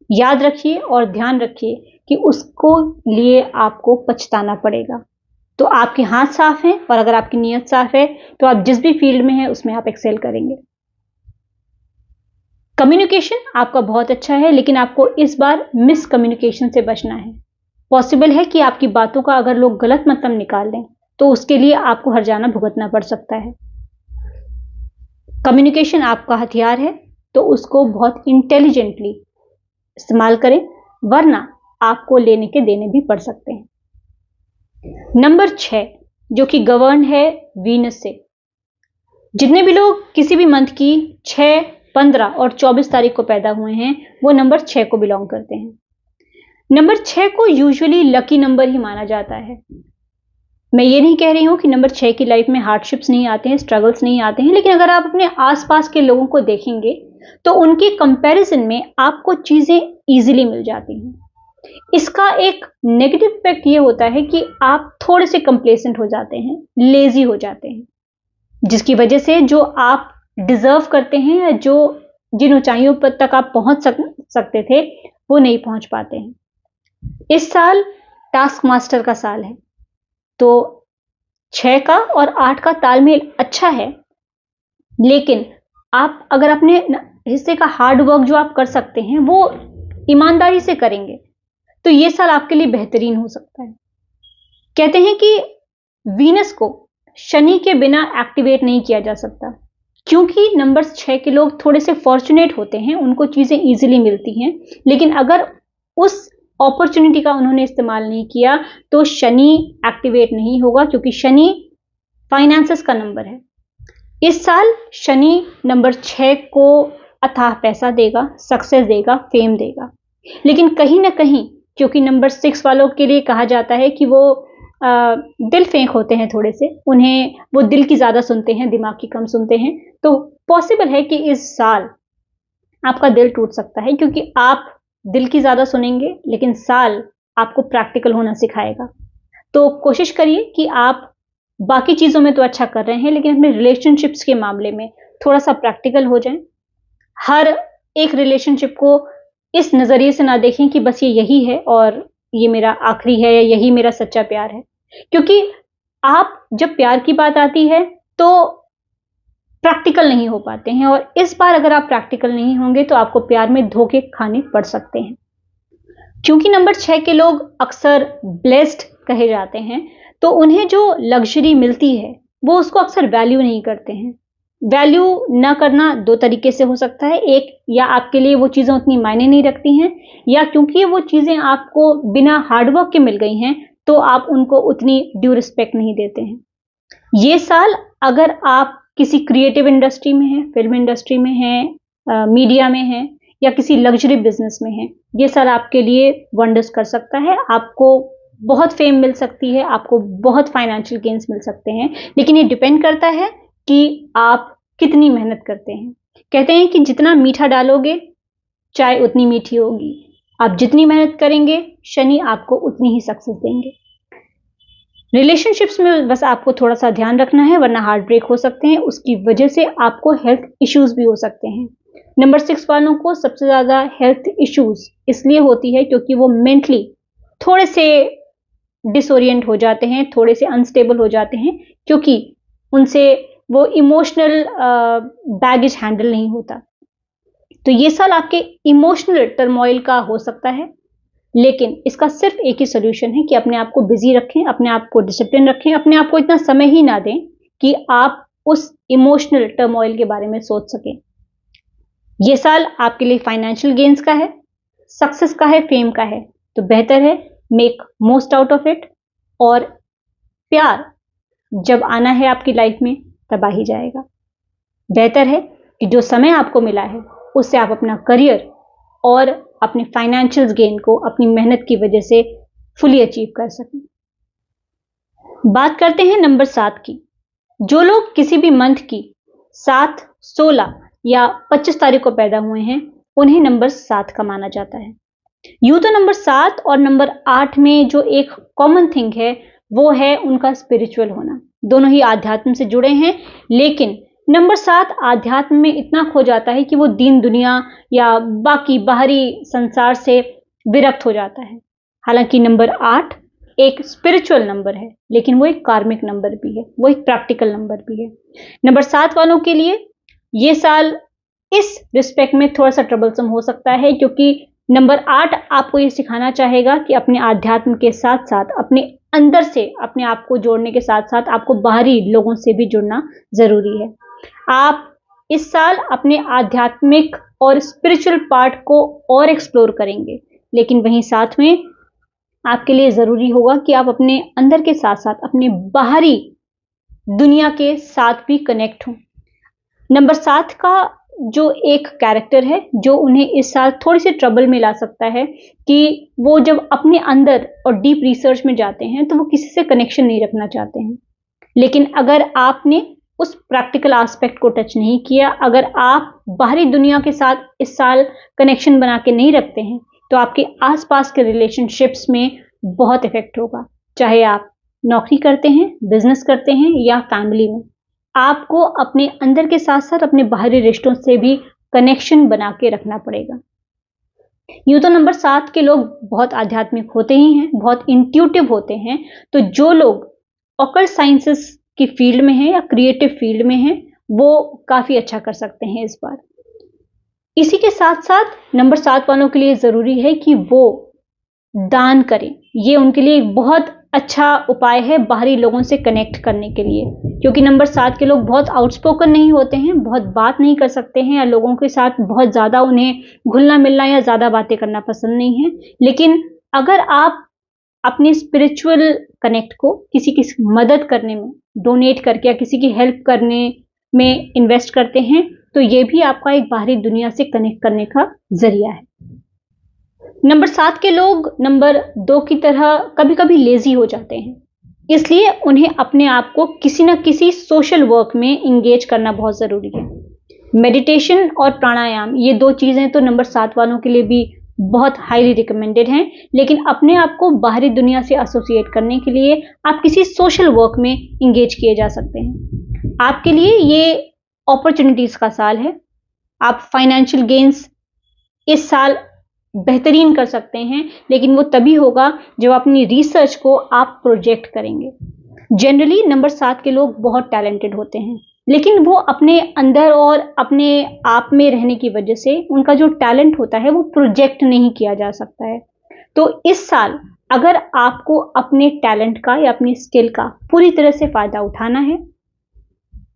Speaker 1: याद रखिए और ध्यान रखिए कि उसको लिए आपको पछताना पड़ेगा। तो आपके हाथ साफ हैं और अगर आपकी नीयत साफ है तो आप जिस भी फील्ड में हैं उसमें आप एक्सेल करेंगे। कम्युनिकेशन आपका बहुत अच्छा है, लेकिन आपको इस बार मिस कम्युनिकेशन से बचना है। पॉसिबल है कि आपकी बातों का अगर लोग गलत मतलब निकाल लें तो उसके लिए आपको हर्जाना भुगतना पड़ सकता है। कम्युनिकेशन आपका हथियार है तो उसको बहुत इंटेलिजेंटली इस्तेमाल करें, वरना आपको लेने के देने भी पड़ सकते हैं। नंबर 6 जो कि गवर्न है वीनस से। जितने भी लोग किसी भी मंथ की 6, 15 और 24 तारीख को पैदा हुए हैं वो नंबर 6 को बिलोंग करते हैं। नंबर 6 को यूजुअली लकी नंबर ही माना जाता है। मैं ये नहीं कह रही हूं कि नंबर 6 की लाइफ में हार्डशिप्स नहीं आते हैं, स्ट्रगल्स नहीं आते हैं, लेकिन अगर आप अपने आसपास के लोगों को देखेंगे तो उनके कंपैरिजन में आपको चीजें इजीली मिल जाती हैं। इसका एक नेगेटिव इफेक्ट ये होता है कि आप थोड़े से कंप्लेसेंट हो जाते हैं, लेजी हो जाते हैं, जिसकी वजह से जो आप डिजर्व करते हैं या जो जिन ऊंचाइयों पर तक आप पहुंच सकते थे वो नहीं पहुंच पाते हैं। इस साल टास्क मास्टर का साल है, तो 6 का और 8 का तालमेल अच्छा है, लेकिन आप अगर अपने हिस्से का हार्ड वर्क जो आप कर सकते हैं वो ईमानदारी से करेंगे तो ये साल आपके लिए बेहतरीन हो सकता है। कहते हैं कि वीनस को शनि के बिना एक्टिवेट नहीं किया जा सकता, क्योंकि नंबर 6 के लोग थोड़े से फॉर्चुनेट होते हैं, उनको चीजें इजीली मिलती हैं, लेकिन अगर उस अपॉर्चुनिटी का उन्होंने इस्तेमाल नहीं किया तो शनि एक्टिवेट नहीं होगा, क्योंकि शनि फाइनेंसेस का नंबर है। इस साल शनि नंबर 6 को अथाह पैसा देगा, सक्सेस देगा, फेम देगा, लेकिन कहीं ना कहीं क्योंकि नंबर 6 वालों के लिए कहा जाता है कि वो दिल फेंक होते हैं थोड़े से, उन्हें वो दिल की ज्यादा सुनते हैं, दिमाग की कम सुनते हैं, तो पॉसिबल है कि इस साल आपका दिल टूट सकता है, क्योंकि आप दिल की ज्यादा सुनेंगे लेकिन साल आपको प्रैक्टिकल होना सिखाएगा। तो कोशिश करिए कि आप बाकी चीजों में तो अच्छा कर रहे हैं लेकिन अपने रिलेशनशिप्स के मामले में थोड़ा सा प्रैक्टिकल हो जाएं। हर एक रिलेशनशिप को इस नजरिए से ना देखें कि बस ये यही है और ये मेरा आखिरी है या यही मेरा सच्चा प्यार है, क्योंकि आप जब प्यार की बात आती है तो प्रैक्टिकल नहीं हो पाते हैं, और इस बार अगर आप प्रैक्टिकल नहीं होंगे तो आपको प्यार में धोखे खाने पड़ सकते हैं। क्योंकि नंबर 6 के लोग अक्सर ब्लेस्ड कहे जाते हैं, तो उन्हें जो लग्जरी मिलती है वो उसको अक्सर वैल्यू नहीं करते हैं। वैल्यू ना करना 2 तरीके से हो सकता है, एक या आपके लिए वो चीजें उतनी मायने नहीं रखती हैं, या क्योंकि वो चीजें आपको बिना हार्डवर्क के मिल गई हैं तो आप उनको उतनी ड्यू रिस्पेक्ट नहीं देते हैं। ये साल अगर आप किसी क्रिएटिव इंडस्ट्री में हैं, फिल्म इंडस्ट्री में हैं, मीडिया में हैं या किसी लग्जरी बिजनेस में हैं, ये साल आपके लिए वंडर्स कर सकता है। आपको बहुत फेम मिल सकती है, आपको बहुत फाइनेंशियल गेन्स मिल सकते हैं, लेकिन ये डिपेंड करता है कि आप कितनी मेहनत करते हैं। कहते हैं कि जितना मीठा डालोगे चाय उतनी मीठी होगी। आप जितनी मेहनत करेंगे शनि आपको उतनी ही सक्सेस देंगे। रिलेशनशिप्स में बस आपको थोड़ा सा ध्यान रखना है, वरना हार्ट ब्रेक हो सकते हैं, उसकी वजह से आपको हेल्थ इश्यूज भी हो सकते हैं। नंबर 6 वालों को सबसे ज्यादा हेल्थ इश्यूज इसलिए होती है क्योंकि वो मेंटली थोड़े से डिसोरिएंट हो जाते हैं, थोड़े से अनस्टेबल हो जाते हैं, क्योंकि उनसे वो इमोशनल बैगेज हैंडल नहीं होता। तो ये साल आपके इमोशनल टर्मोइल का हो सकता है, लेकिन इसका सिर्फ एक ही सोल्यूशन है कि अपने आप को बिजी रखें, अपने आप को डिसिप्लिन रखें, अपने आप को इतना समय ही ना दें कि आप उस इमोशनल टर्मोइल के बारे में सोच सकें। ये साल आपके लिए फाइनेंशियल गेन्स का है, सक्सेस का है, फेम का है, तो बेहतर है make most out of it. और प्यार जब आना है आपकी लाइफ में तब आ ही जाएगा। बेहतर है कि जो समय आपको मिला है उससे आप अपना करियर और अपने फाइनेंशियल गेन को अपनी मेहनत की वजह से फुली अचीव कर सकें। बात करते हैं नंबर 7 की। जो लोग किसी भी मंथ की 7, 16 या 25 तारीख को पैदा हुए हैं, उन्हें नंबर 7 का माना जाता है। यूं तो नंबर 7 और नंबर 8 में जो एक कॉमन थिंग है वो है उनका स्पिरिचुअल होना। दोनों ही आध्यात्म से जुड़े हैं, लेकिन नंबर 7 आध्यात्म में इतना खो जाता है कि वो दीन दुनिया या बाकी बाहरी संसार से विरक्त हो जाता है। हालांकि नंबर 8 एक स्पिरिचुअल नंबर है, लेकिन वो एक कार्मिक नंबर भी है, वो एक प्रैक्टिकल नंबर भी है। नंबर 7 वालों के लिए ये साल इस रिस्पेक्ट में थोड़ा सा ट्रबलसम हो सकता है, क्योंकि नंबर 8 आपको ये सिखाना चाहेगा कि अपने आध्यात्म के साथ साथ अपने अंदर से अपने आप को जोड़ने के साथ साथ आपको बाहरी लोगों से भी जुड़ना जरूरी है। आप इस साल अपने आध्यात्मिक और स्पिरिचुअल पार्ट को और एक्सप्लोर करेंगे, लेकिन वहीं साथ में आपके लिए जरूरी होगा कि आप अपने अंदर के साथ साथ अपने बाहरी दुनिया के साथ भी कनेक्ट हों। नंबर 7 का जो एक कैरेक्टर है जो उन्हें इस साल थोड़ी सी ट्रबल में ला सकता है कि वो जब अपने अंदर और डीप रिसर्च में जाते हैं तो वो किसी से कनेक्शन नहीं रखना चाहते हैं। लेकिन अगर आपने उस प्रैक्टिकल एस्पेक्ट को टच नहीं किया, अगर आप बाहरी दुनिया के साथ इस साल कनेक्शन बना के नहीं रखते हैं, तो आपके आसपास के रिलेशनशिप्स में बहुत इफेक्ट होगा। चाहे आप नौकरी करते हैं, बिजनेस करते हैं या फैमिली में, आपको अपने अंदर के साथ साथ अपने बाहरी रिश्तों से भी कनेक्शन बना के रखना पड़ेगा। यूं तो नंबर 7 के लोग बहुत आध्यात्मिक होते ही हैं, बहुत इंट्यूटिव होते हैं। तो जो लोग ऑकल्ट साइंसेस की फील्ड में हैं या क्रिएटिव फील्ड में हैं, वो काफी अच्छा कर सकते हैं इस बार। इसी के साथ साथ नंबर 7 वालों के लिए जरूरी है कि वो दान करें। ये उनके लिए एक बहुत अच्छा उपाय है बाहरी लोगों से कनेक्ट करने के लिए, क्योंकि नंबर 7 के लोग बहुत आउटस्पोकन नहीं होते हैं, बहुत बात नहीं कर सकते हैं, या लोगों के साथ बहुत ज़्यादा उन्हें घुलना मिलना या ज़्यादा बातें करना पसंद नहीं है। लेकिन अगर आप अपने स्पिरिचुअल कनेक्ट को किसी की मदद करने में डोनेट करके या किसी की हेल्प करने में इन्वेस्ट करते हैं, तो ये भी आपका एक बाहरी दुनिया से कनेक्ट करने का जरिया है। नंबर 7 के लोग नंबर 2 की तरह कभी कभी लेजी हो जाते हैं, इसलिए उन्हें अपने आप को किसी न किसी सोशल वर्क में इंगेज करना बहुत जरूरी है। मेडिटेशन और प्राणायाम, ये 2 चीजें तो नंबर 7 वालों के लिए भी बहुत हाईली रिकमेंडेड हैं, लेकिन अपने आप को बाहरी दुनिया से एसोसिएट करने के लिए आप किसी सोशल वर्क में इंगेज किए जा सकते हैं। आपके लिए ये अपॉर्चुनिटीज का साल है। आप फाइनेंशियल गेन्स इस साल बेहतरीन कर सकते हैं, लेकिन वो तभी होगा जब अपनी रिसर्च को आप प्रोजेक्ट करेंगे। जनरली नंबर 7 के लोग बहुत टैलेंटेड होते हैं, लेकिन वो अपने अंदर और अपने आप में रहने की वजह से उनका जो टैलेंट होता है वो प्रोजेक्ट नहीं किया जा सकता है। तो इस साल अगर आपको अपने टैलेंट का या अपनी स्किल का पूरी तरह से फायदा उठाना है,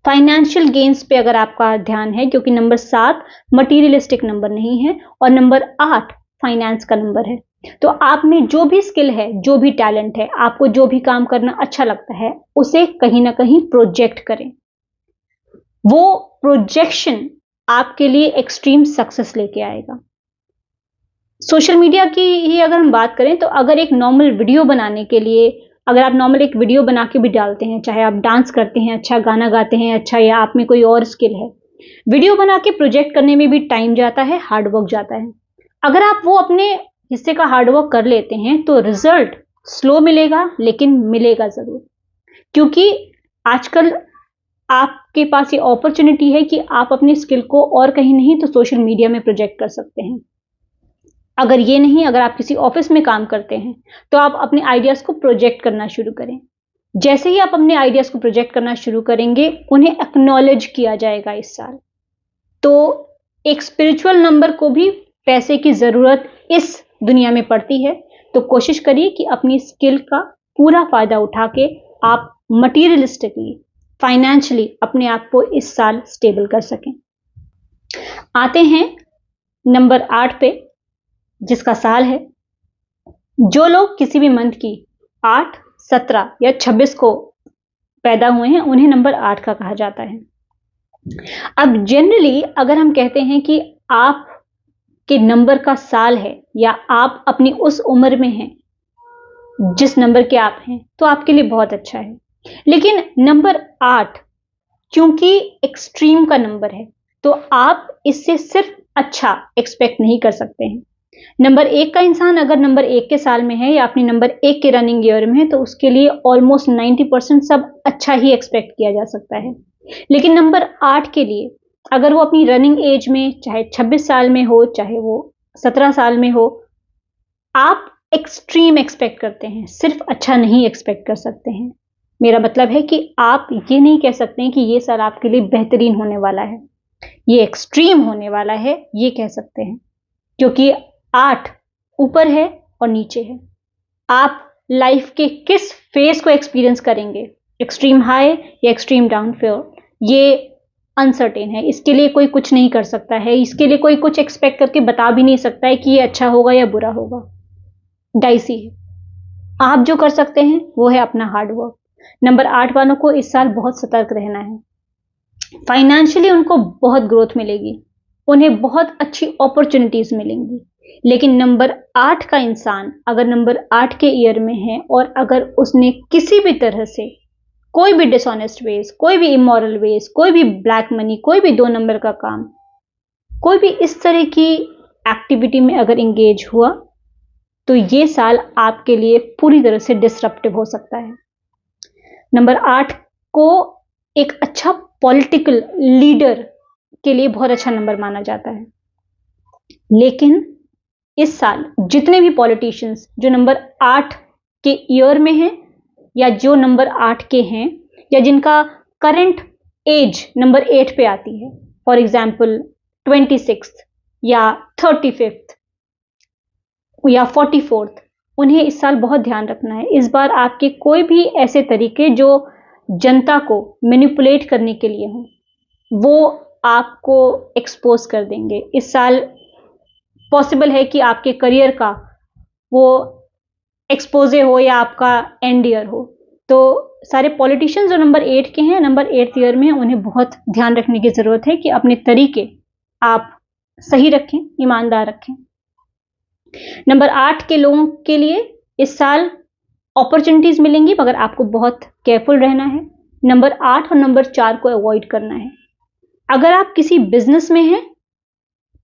Speaker 1: फाइनेंशियल गेन्स पे अगर आपका ध्यान है, क्योंकि नंबर 7 मटीरियलिस्टिक नंबर नहीं है और नंबर 8 फाइनेंस का नंबर है, तो आप में जो भी स्किल है, जो भी टैलेंट है, आपको जो भी काम करना अच्छा लगता है, उसे कहीं ना कहीं प्रोजेक्ट करें। वो प्रोजेक्शन आपके लिए एक्सट्रीम सक्सेस लेके आएगा। सोशल मीडिया की ही अगर हम बात करें, तो अगर एक नॉर्मल वीडियो बनाने के लिए, अगर आप नॉर्मल एक वीडियो बना के भी डालते हैं, चाहे आप डांस करते हैं अच्छा, गाना गाते हैं अच्छा, या आप में कोई और स्किल है, वीडियो बना के प्रोजेक्ट करने में भी टाइम जाता है, हार्डवर्क जाता है। अगर आप वो अपने हिस्से का हार्डवर्क कर लेते हैं तो रिजल्ट स्लो मिलेगा, लेकिन मिलेगा जरूर, क्योंकि आजकल आपके पास ये अपॉर्चुनिटी है कि आप अपनी स्किल को और कहीं नहीं तो सोशल मीडिया में प्रोजेक्ट कर सकते हैं। अगर ये नहीं, अगर आप किसी ऑफिस में काम करते हैं, तो आप अपने आइडियाज को प्रोजेक्ट करना शुरू करें। जैसे ही आप अपने आइडियाज को प्रोजेक्ट करना शुरू करेंगे, उन्हें एक्नॉलेज किया जाएगा इस साल। तो एक स्पिरिचुअल नंबर को भी पैसे की जरूरत इस दुनिया में पड़ती है, तो कोशिश करिए कि अपनी स्किल का पूरा फायदा उठा के आप मटीरियलिस्टिकली, फाइनेंशियली अपने आप को इस साल स्टेबल कर सकें। आते हैं नंबर 8 पे, जिसका साल है, जो लोग किसी भी मंथ की 8, 17 या 26 को पैदा हुए हैं, उन्हें नंबर 8 का कहा जाता है। अब जनरली अगर हम कहते हैं कि आप के नंबर का साल है या आप अपनी उस उम्र में हैं जिस नंबर के आप हैं, तो आपके लिए बहुत अच्छा है। लेकिन नंबर 8 क्योंकि एक्सट्रीम का नंबर है, तो आप इससे सिर्फ अच्छा एक्सपेक्ट नहीं कर सकते हैं। नंबर 1 का इंसान अगर नंबर 1 के साल में है या अपनी नंबर 1 के रनिंग ईयर में है, तो उसके लिए ऑलमोस्ट 90% सब अच्छा ही एक्सपेक्ट किया जा सकता है। लेकिन नंबर 8 के लिए अगर वो अपनी रनिंग एज में चाहे 26 साल में हो, चाहे वो 17 साल में हो, आप एक्सट्रीम एक्सपेक्ट करते हैं, सिर्फ अच्छा नहीं एक्सपेक्ट कर सकते हैं। मेरा मतलब है कि आप ये नहीं कह सकते हैं कि ये साल आपके लिए बेहतरीन होने वाला है, ये एक्सट्रीम होने वाला है, ये कह सकते हैं। क्योंकि 8 ऊपर है और नीचे है। आप लाइफ के किस फेज को एक्सपीरियंस करेंगे, एक्सट्रीम हाई या एक्सट्रीम डाउनफॉल, ये अनसर्टेन है। इसके लिए कोई कुछ नहीं कर सकता है, इसके लिए कोई कुछ एक्सपेक्ट करके बता भी नहीं सकता है कि ये अच्छा होगा या बुरा होगा। डाइसी है। आप जो कर सकते हैं वो है अपना हार्ड वर्क। नंबर 8 वालों को इस साल बहुत सतर्क रहना है। फाइनेंशियली उनको बहुत ग्रोथ मिलेगी, उन्हें बहुत अच्छी अपॉर्चुनिटीज मिलेंगी। लेकिन नंबर 8 का इंसान अगर नंबर 8 के ईयर में है और अगर उसने किसी भी तरह से कोई भी डिसऑनेस्ट वेज, कोई भी इमोरल वेज, कोई भी ब्लैक मनी, कोई भी 2 नंबर का काम, कोई भी इस तरह की एक्टिविटी में अगर इंगेज हुआ, तो ये साल आपके लिए पूरी तरह से डिसरप्टिव हो सकता है। नंबर 8 को एक अच्छा पॉलिटिकल लीडर के लिए बहुत अच्छा नंबर माना जाता है। लेकिन इस साल जितने भी पॉलिटिशियंस जो नंबर 8 के ईयर में हैं या जो नंबर 8 के हैं या जिनका करंट एज नंबर 8 पे आती है, फॉर एग्जाम्पल 26 या 35 या 44th, उन्हें इस साल बहुत ध्यान रखना है। इस बार आपके कोई भी ऐसे तरीके जो जनता को मैनिपुलेट करने के लिए हों, वो आपको एक्सपोज कर देंगे। इस साल पॉसिबल है कि आपके करियर का वो एक्सपोजे हो या आपका एंड ईयर हो। तो सारे पॉलिटिशियंस जो नंबर 8 के हैं, नंबर 8th ईयर में, उन्हें बहुत ध्यान रखने की जरूरत है कि अपने तरीके आप सही रखें, ईमानदार रखें। नंबर 8 के लोगों के लिए इस साल अपॉर्चुनिटीज मिलेंगी, मगर आपको बहुत केयरफुल रहना है। नंबर 8 और नंबर 4 को अवॉइड करना है। अगर आप किसी बिजनेस में हैं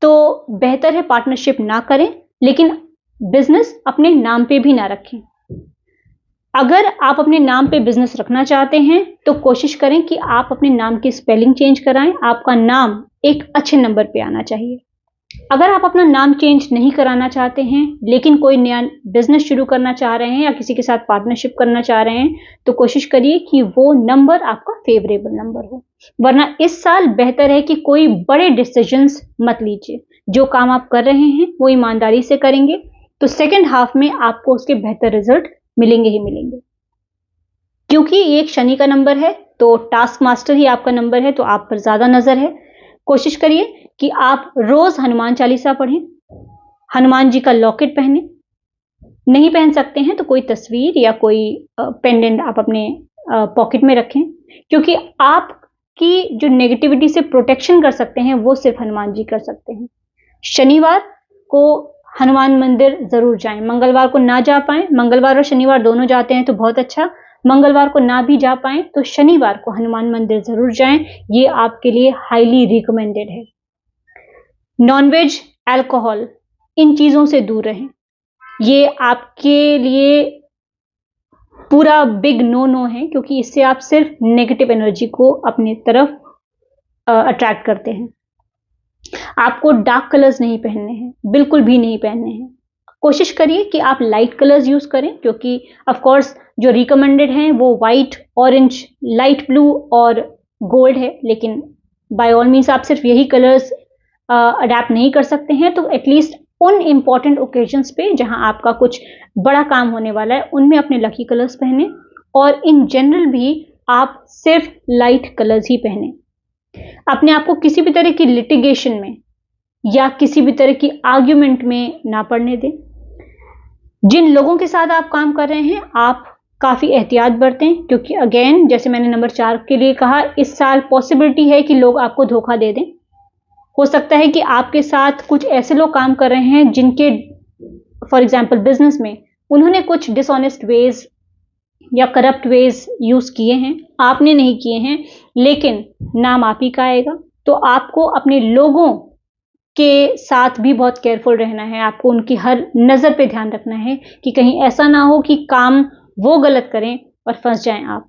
Speaker 1: तो बेहतर है पार्टनरशिप ना करें, लेकिन बिजनेस अपने नाम पे भी ना रखें। अगर आप अपने नाम पे बिजनेस रखना चाहते हैं तो कोशिश करें कि आप अपने नाम की स्पेलिंग चेंज कराएं। आपका नाम एक अच्छे नंबर पे आना चाहिए। अगर आप अपना नाम चेंज नहीं कराना चाहते हैं लेकिन कोई नया बिजनेस शुरू करना चाह रहे हैं या किसी के साथ पार्टनरशिप करना चाह रहे हैं, तो कोशिश करिए कि वो नंबर आपका फेवरेबल नंबर हो। वरना इस साल बेहतर है कि कोई बड़े डिसीजंस मत लीजिए। जो काम आप कर रहे हैं वो ईमानदारी से करेंगे तो सेकेंड हाफ में आपको उसके बेहतर रिजल्ट मिलेंगे ही मिलेंगे। क्योंकि ये एक शनि का नंबर है तो टास्क मास्टर ही आपका नंबर है, तो आप पर ज्यादा नजर है। कोशिश करिए कि आप रोज हनुमान चालीसा पढ़ें, हनुमान जी का लॉकेट पहने। नहीं पहन सकते हैं तो कोई तस्वीर या कोई पेंडेंट आप अपने पॉकेट में रखें, क्योंकि आपकी जो नेगेटिविटी से प्रोटेक्शन कर सकते हैं वो सिर्फ हनुमान जी कर सकते हैं। शनिवार को हनुमान मंदिर जरूर जाएं। मंगलवार को ना जा पाएं, मंगलवार और शनिवार दोनों जाते हैं तो बहुत अच्छा। मंगलवार को ना भी जा पाएं तो शनिवार को हनुमान मंदिर जरूर जाएं, ये आपके लिए हाईली रिकमेंडेड है। नॉनवेज, अल्कोहल, इन चीजों से दूर रहें। ये आपके लिए पूरा बिग नो नो है, क्योंकि इससे आप सिर्फ नेगेटिव एनर्जी को अपनी तरफ अट्रैक्ट करते हैं। आपको डार्क कलर्स नहीं पहनने हैं, बिल्कुल भी नहीं पहनने हैं। कोशिश करिए कि आप लाइट कलर्स यूज करें, क्योंकि ऑफ कोर्स जो रिकमेंडेड हैं वो वाइट, ऑरेंज, लाइट ब्लू और गोल्ड है, लेकिन बाय ऑल मीन्स आप सिर्फ यही कलर्स अडेप्ट नहीं कर सकते हैं। तो एटलीस्ट उन इंपॉर्टेंट ओकेजन्स पे जहां आपका कुछ बड़ा काम होने वाला है उनमें अपने लकी कलर्स पहने, और इन जनरल भी आप सिर्फ लाइट कलर्स ही पहने। अपने आप को किसी भी तरह की लिटिगेशन में या किसी भी तरह की आर्ग्यूमेंट में ना पड़ने दें। जिन लोगों के साथ आप काम कर रहे हैं आप काफी एहतियात बरतें, क्योंकि अगेन जैसे मैंने नंबर 4 के लिए कहा, इस साल पॉसिबिलिटी है कि लोग आपको धोखा दे दें। हो सकता है कि आपके साथ कुछ ऐसे लोग काम कर रहे हैं जिनके फॉर एग्जाम्पल बिजनेस में उन्होंने कुछ डिसऑनेस्ट वेज या करप्ट वेज यूज किए हैं, आपने नहीं किए हैं, लेकिन नाम आप ही का आएगा। तो आपको अपने लोगों के साथ भी बहुत केयरफुल रहना है, आपको उनकी हर नजर पे ध्यान रखना है कि कहीं ऐसा ना हो कि काम वो गलत करें और फंस जाएं आप।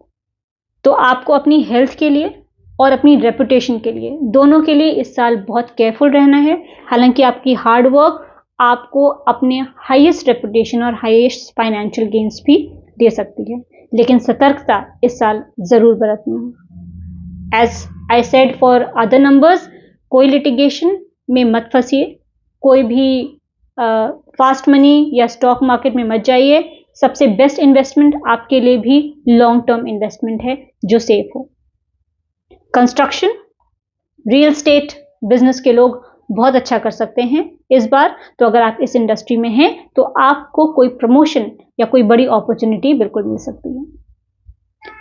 Speaker 1: तो आपको अपनी हेल्थ के लिए और अपनी रेपुटेशन के लिए, दोनों के लिए इस साल बहुत केयरफुल रहना है। हालांकि आपकी हार्ड वर्क आपको अपने हाईएस्ट रेपुटेशन और हाईएस्ट फाइनेंशियल गेन्स भी दे सकती है, लेकिन सतर्कता इस साल जरूर बरतनी है। As I said for other numbers, कोई लिटिगेशन में मत फंसिए, कोई भी फास्ट मनी या स्टॉक मार्केट में मत जाइए। सबसे बेस्ट इन्वेस्टमेंट आपके लिए भी लॉन्ग टर्म इन्वेस्टमेंट है जो सेफ हो। कंस्ट्रक्शन, रियल एस्टेट बिजनेस के लोग बहुत अच्छा कर सकते हैं इस बार। तो अगर आप इस इंडस्ट्री में हैं तो आपको कोई प्रमोशन या कोई बड़ी अपॉर्चुनिटी बिल्कुल मिल सकती है।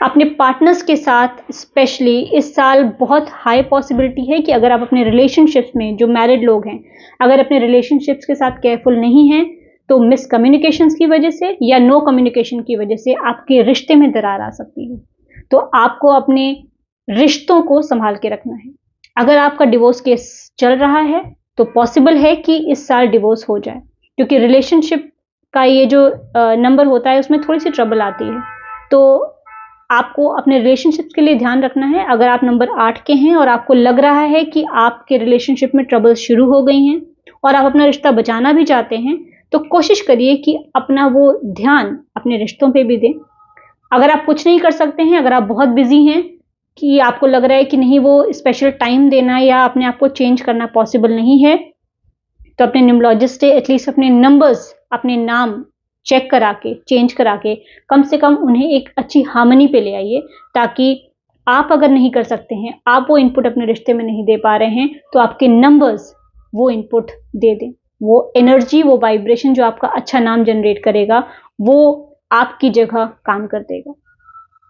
Speaker 1: अपने पार्टनर्स के साथ स्पेशली इस साल बहुत हाई पॉसिबिलिटी है कि अगर आप अपने रिलेशनशिप्स में, जो मैरिड लोग हैं, अगर अपने रिलेशनशिप्स के साथ केयरफुल नहीं हैं तो मिसकम्युनिकेशंस की वजह से या नो कम्युनिकेशन की वजह से आपके रिश्ते में दरार आ सकती है। तो आपको अपने रिश्तों को संभाल के रखना है। अगर आपका डिवोर्स केस चल रहा है तो पॉसिबल है कि इस साल डिवोर्स हो जाए, क्योंकि रिलेशनशिप का ये जो नंबर होता है उसमें थोड़ी सी ट्रबल आती है। तो आपको अपने रिलेशनशिप के लिए ध्यान रखना है। अगर आप नंबर 8 के हैं और आपको लग रहा है कि आपके रिलेशनशिप में ट्रबल शुरू हो गई हैं और आप अपना रिश्ता बचाना भी चाहते हैं, तो कोशिश करिए कि अपना वो ध्यान अपने रिश्तों पे भी दें। अगर आप कुछ नहीं कर सकते हैं, अगर आप बहुत बिजी हैं कि आपको लग रहा है कि नहीं वो स्पेशल टाइम देना या अपने आप को चेंज करना पॉसिबल नहीं है, तो अपने न्यूमरोलॉजिस्ट से एटलीस्ट अपने नंबर्स, अपने नाम चेक करा के, चेंज करा के, कम से कम उन्हें एक अच्छी हार्मनी पे ले आइए, ताकि आप अगर नहीं कर सकते हैं, आप वो इनपुट अपने रिश्ते में नहीं दे पा रहे हैं, तो आपके नंबर्स वो इनपुट दे दें। वो एनर्जी, वो वाइब्रेशन जो आपका अच्छा नाम जनरेट करेगा, वो आपकी जगह काम कर देगा।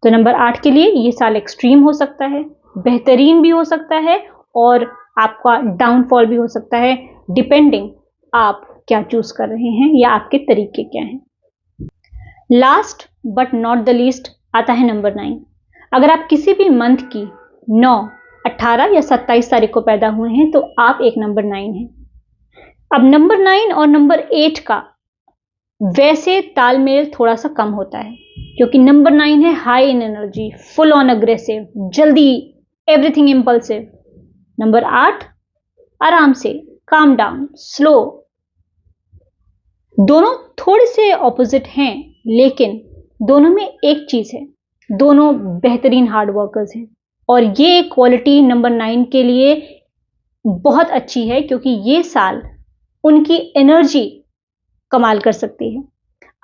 Speaker 1: तो नंबर 8 के लिए ये साल एक्सट्रीम हो सकता है, बेहतरीन भी हो सकता है और आपका डाउनफॉल भी हो सकता है, डिपेंडिंग आप क्या चूज कर रहे हैं या आपके तरीके क्या हैं। Last but not the least आता है नंबर 9। अगर आप किसी भी मंथ की 9, 18 या 27 तारीख को पैदा हुए हैं तो आप एक नंबर 9 हैं। अब नंबर 9 और नंबर 8 का वैसे तालमेल थोड़ा सा कम होता है, क्योंकि नंबर 9 है high in energy, full on aggressive, जल्दी, एवरीथिंग इंपल्सिव। नंबर 8 आराम से, काम डाउन, स्लो। दोनों थोड़े से ऑपोजिट हैं, लेकिन दोनों में एक चीज है, दोनों बेहतरीन हार्ड वर्कर्स हैं। और ये क्वालिटी नंबर 9 के लिए बहुत अच्छी है, क्योंकि ये साल उनकी एनर्जी कमाल कर सकती है।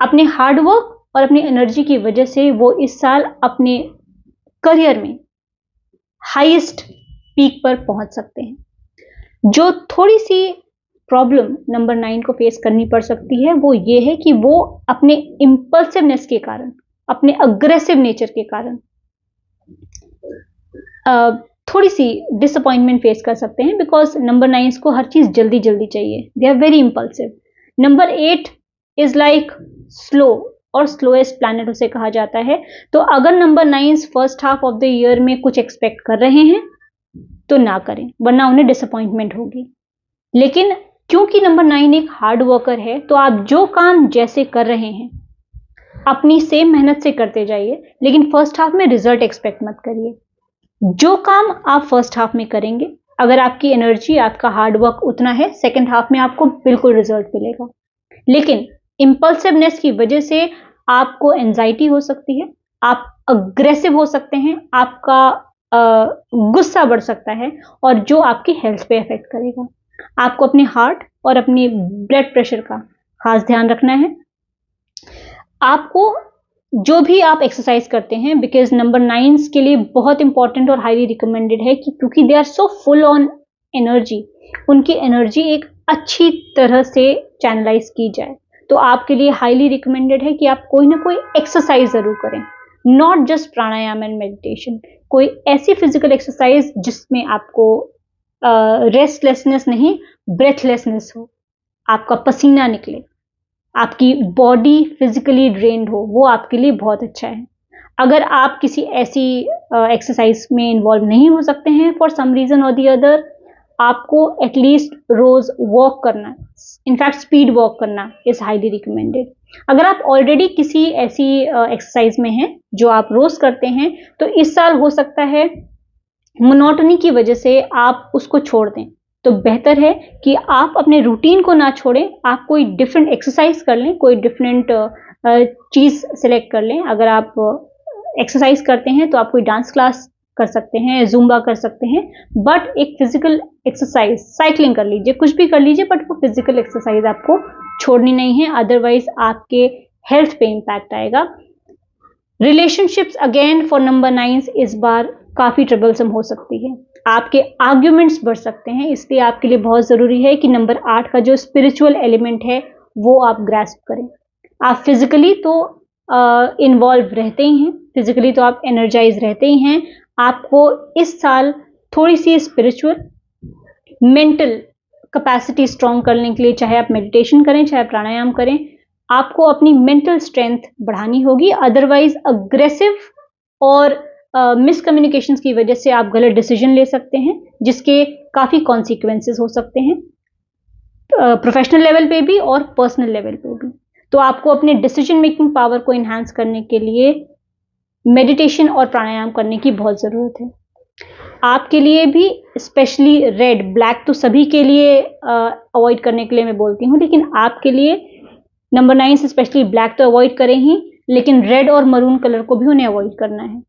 Speaker 1: अपने हार्ड वर्क और अपनी एनर्जी की वजह से वो इस साल अपने करियर में हाईएस्ट पीक पर पहुंच सकते हैं। जो थोड़ी सी प्रॉब्लम नंबर 9 को फेस करनी पड़ सकती है वो ये है कि वो अपने इंपल्सिवनेस के कारण, अपने अग्रेसिव नेचर के कारण थोड़ी सी डिसअपॉइंटमेंट फेस कर सकते हैं, बिकॉज नंबर 9 को हर चीज जल्दी जल्दी चाहिए, they are very impulsive. Number 8 is like slow, और स्लोएस्ट प्लैनेट उसे कहा जाता है। तो अगर number 9 first half of the year में कुछ एक्सपेक्ट कर रहे हैं तो ना करें, वरना उन्हें डिसअपॉइंटमेंट होगी। लेकिन क्योंकि नंबर 9 एक हार्ड वर्कर है, तो आप जो काम जैसे कर रहे हैं अपनी सेम मेहनत से करते जाइए, लेकिन फर्स्ट हाफ में रिजल्ट एक्सपेक्ट मत करिए। जो काम आप फर्स्ट हाफ में करेंगे, अगर आपकी एनर्जी, आपका हार्ड वर्क उतना है, सेकेंड हाफ में आपको बिल्कुल रिजल्ट मिलेगा। लेकिन इंपल्सिवनेस की वजह से आपको एंजाइटी हो सकती है, आप अग्रेसिव हो सकते हैं, आपका गुस्सा बढ़ सकता है, और जो आपकी हेल्थ पे इफेक्ट करेगा। आपको अपने हार्ट और अपने ब्लड प्रेशर का खास ध्यान रखना है। आपको जो भी आप एक्सरसाइज करते हैं, बिकॉज नंबर 9 के लिए बहुत इंपॉर्टेंट और हाईली रिकमेंडेड है कि क्योंकि they are so full on energy, उनकी एनर्जी एक अच्छी तरह से चैनलाइज की जाए। तो आपके लिए हाईली रिकमेंडेड है कि आप कोई ना कोई एक्सरसाइज जरूर करें, not just pranayama and meditation, कोई ऐसी फिजिकल एक्सरसाइज जिसमें आपको रेस्टलेसनेस नहीं, ब्रेथलेसनेस हो, आपका पसीना निकले। आपकी बॉडी फिजिकली ड्रेन्ड हो, वो आपके लिए बहुत अच्छा है। अगर आप किसी ऐसी एक्सरसाइज में इन्वॉल्व नहीं हो सकते हैं फॉर सम रीजन और दी अदर, आपको एटलीस्ट रोज वॉक करना, इनफैक्ट स्पीड वॉक करना इज हाईली रिकमेंडेड। अगर आप ऑलरेडी किसी ऐसी एक्सरसाइज में हैं जो आप रोज करते हैं, तो इस साल हो सकता है मोनोटनी की वजह से आप उसको छोड़ दें। तो बेहतर है कि आप अपने रूटीन को ना छोड़ें, आप कोई डिफरेंट एक्सरसाइज कर लें, कोई डिफरेंट चीज सेलेक्ट कर लें। अगर आप एक्सरसाइज करते हैं तो आप कोई डांस क्लास कर सकते हैं, जुम्बा कर सकते हैं, बट एक फिजिकल एक्सरसाइज, साइकिलिंग कर लीजिए, कुछ भी कर लीजिए, बट वो फिजिकल एक्सरसाइज आपको छोड़नी नहीं है, अदरवाइज आपके हेल्थ पे इंपैक्ट आएगा। रिलेशनशिप्स अगेन फॉर नंबर 9 इस बार काफी ट्रबलसम हो सकती है, आपके आर्ग्यूमेंट्स बढ़ सकते हैं, इसलिए आपके लिए बहुत जरूरी है कि नंबर 8 का जो स्पिरिचुअल एलिमेंट है वो आप ग्रैस्प करें। आप फिजिकली तो इन्वॉल्व रहते ही हैं, फिजिकली तो आप एनर्जाइज रहते ही हैं, आपको इस साल थोड़ी सी स्पिरिचुअल मेंटल कैपेसिटी स्ट्रॉन्ग करने के लिए, चाहे आप मेडिटेशन करें, चाहे प्राणायाम करें, आपको अपनी मेंटल स्ट्रेंथ बढ़ानी होगी। अदरवाइज अग्रेसिव और मिसकम्युनिकेशंस की वजह से आप गलत डिसीजन ले सकते हैं, जिसके काफी कॉन्सिक्वेंसेस हो सकते हैं, प्रोफेशनल लेवल पे भी और पर्सनल लेवल पे भी। तो आपको अपने डिसीजन मेकिंग पावर को इन्हांस करने के लिए मेडिटेशन और प्राणायाम करने की बहुत ज़रूरत है। आपके लिए भी स्पेशली रेड, ब्लैक तो सभी के लिए अवॉइड करने के लिए मैं बोलती हूँ, लेकिन आपके लिए नंबर 9 से स्पेशली ब्लैक तो अवॉइड करें ही, लेकिन रेड और मरून कलर को भी उन्हें अवॉइड करना है।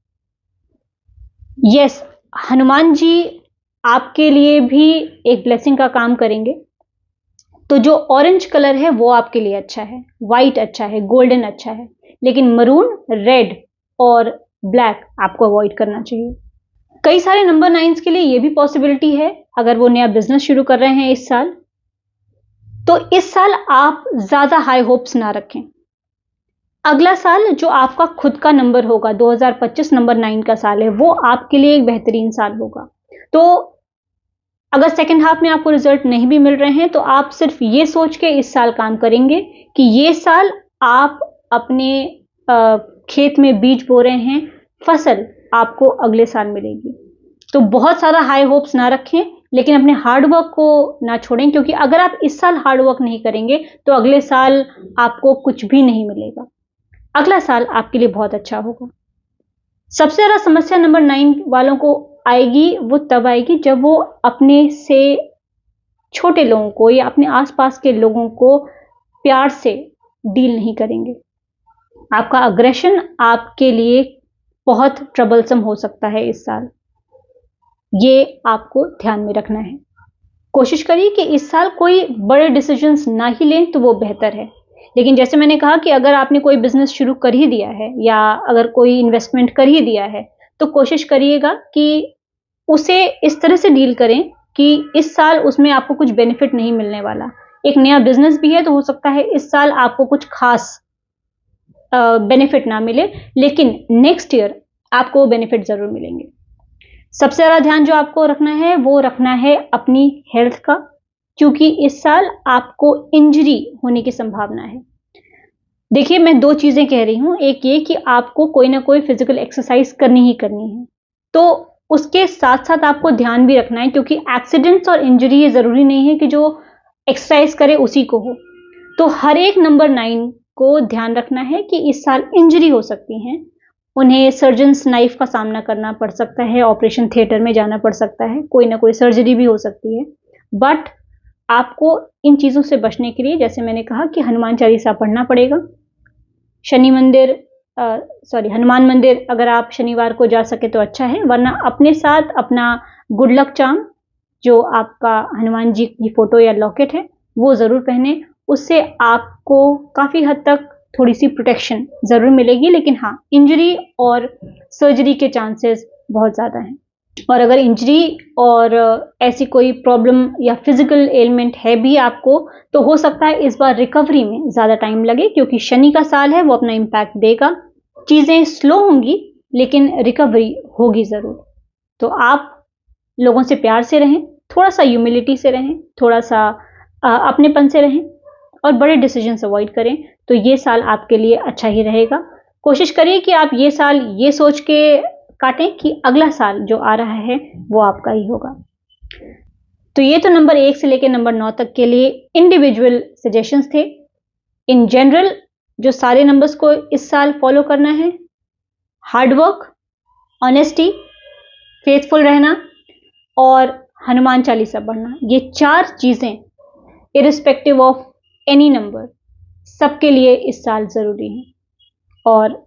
Speaker 1: यस, हनुमान जी आपके लिए भी एक ब्लेसिंग का काम करेंगे। तो जो ऑरेंज कलर है वो आपके लिए अच्छा है, वाइट अच्छा है, गोल्डन अच्छा है, लेकिन मरून, रेड और ब्लैक आपको अवॉइड करना चाहिए। कई सारे नंबर 9 के लिए ये भी पॉसिबिलिटी है, अगर वो नया बिजनेस शुरू कर रहे हैं इस साल, तो इस साल आप ज्यादा हाई होप्स ना रखें। अगला साल जो आपका खुद का नंबर होगा, 2025 नंबर 9 का साल है, वो आपके लिए एक बेहतरीन साल होगा। तो अगर सेकेंड हाफ में आपको रिजल्ट नहीं भी मिल रहे हैं, तो आप सिर्फ ये सोच के इस साल काम करेंगे कि ये साल आप अपने खेत में बीज बो रहे हैं, फसल आपको अगले साल मिलेगी। तो बहुत सारा हाई होप्स ना रखें, लेकिन अपने हार्ड वर्क को ना छोड़ें, क्योंकि अगर आप इस साल हार्ड वर्क नहीं करेंगे तो अगले साल आपको कुछ भी नहीं मिलेगा। अगला साल आपके लिए बहुत अच्छा होगा। सबसे ज्यादा समस्या नंबर 9 वालों को आएगी, वो तब आएगी जब वो अपने से छोटे लोगों को या अपने आसपास के लोगों को प्यार से डील नहीं करेंगे। आपका अग्रेशन आपके लिए बहुत ट्रबलसम हो सकता है इस साल, ये आपको ध्यान में रखना है। कोशिश करिए कि इस साल कोई बड़े डिसीजंस ना ही लें तो वो बेहतर है। लेकिन जैसे मैंने कहा कि अगर आपने कोई बिजनेस शुरू कर ही दिया है या अगर कोई इन्वेस्टमेंट कर ही दिया है, तो कोशिश करिएगा कि उसे इस तरह से डील करें कि इस साल उसमें आपको कुछ बेनिफिट नहीं मिलने वाला। एक नया बिजनेस भी है तो हो सकता है इस साल आपको कुछ खास बेनिफिट ना मिले, लेकिन नेक्स्ट ईयर आपको बेनिफिट जरूर मिलेंगे। सबसे ज्यादा ध्यान जो आपको रखना है वो रखना है अपनी हेल्थ का, क्योंकि इस साल आपको इंजरी होने की संभावना है। देखिए, मैं दो चीजें कह रही हूं, एक ये कि आपको कोई ना कोई फिजिकल एक्सरसाइज करनी ही करनी है, तो उसके साथ साथ आपको ध्यान भी रखना है, क्योंकि एक्सीडेंट्स और इंजरी ये जरूरी नहीं है कि जो एक्सरसाइज करे उसी को हो। तो हर एक नंबर 9 को ध्यान रखना है कि इस साल इंजरी हो सकती हैं, उन्हें सर्जन्स नाइफ का सामना करना पड़ सकता है, ऑपरेशन थिएटर में जाना पड़ सकता है, कोई ना कोई सर्जरी भी हो सकती है। बट आपको इन चीजों से बचने के लिए, जैसे मैंने कहा, कि हनुमान चालीसा पढ़ना पड़ेगा। हनुमान मंदिर अगर आप शनिवार को जा सके तो अच्छा है, वरना अपने साथ अपना गुड लक चार्म, जो आपका हनुमान जी की फोटो या लॉकेट है, वो जरूर पहने। उससे आपको काफी हद तक थोड़ी सी प्रोटेक्शन जरूर मिलेगी, लेकिन हाँ, इंजरी और सर्जरी के चांसेस बहुत ज्यादा हैं। और अगर इंजरी और ऐसी कोई प्रॉब्लम या फिजिकल एलिमेंट है भी आपको, तो हो सकता है इस बार रिकवरी में ज्यादा टाइम लगे, क्योंकि शनि का साल है, वो अपना इंपैक्ट देगा। चीजें स्लो होंगी लेकिन रिकवरी होगी जरूर। तो आप लोगों से प्यार से रहें, थोड़ा सा ह्यूमिलिटी से रहें, थोड़ा सा अपनेपन से रहें, और बड़े डिसीजंस अवॉइड करें, तो ये साल आपके लिए अच्छा ही रहेगा। कोशिश करिए कि आप ये साल ये सोच के काटें कि अगला साल जो आ रहा है वो आपका ही होगा। तो ये तो नंबर 1 से लेकर नंबर 9 तक के लिए इंडिविजुअल सजेशंस थे। इन जनरल जो सारे नंबर्स को इस साल फॉलो करना है, हार्डवर्क, ऑनेस्टी, फेथफुल रहना और हनुमान चालीसा पढ़ना, ये 4 चीजें इरिस्पेक्टिव ऑफ एनी नंबर सबके लिए इस साल जरूरी है। और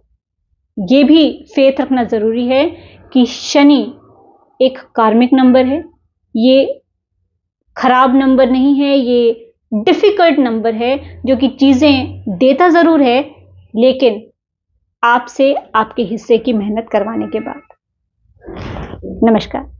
Speaker 1: ये भी फेथ रखना जरूरी है कि शनि एक कार्मिक नंबर है, ये खराब नंबर नहीं है, ये डिफिकल्ट नंबर है जो कि चीजें देता जरूर है लेकिन आपसे आपके हिस्से की मेहनत करवाने के बाद। नमस्कार।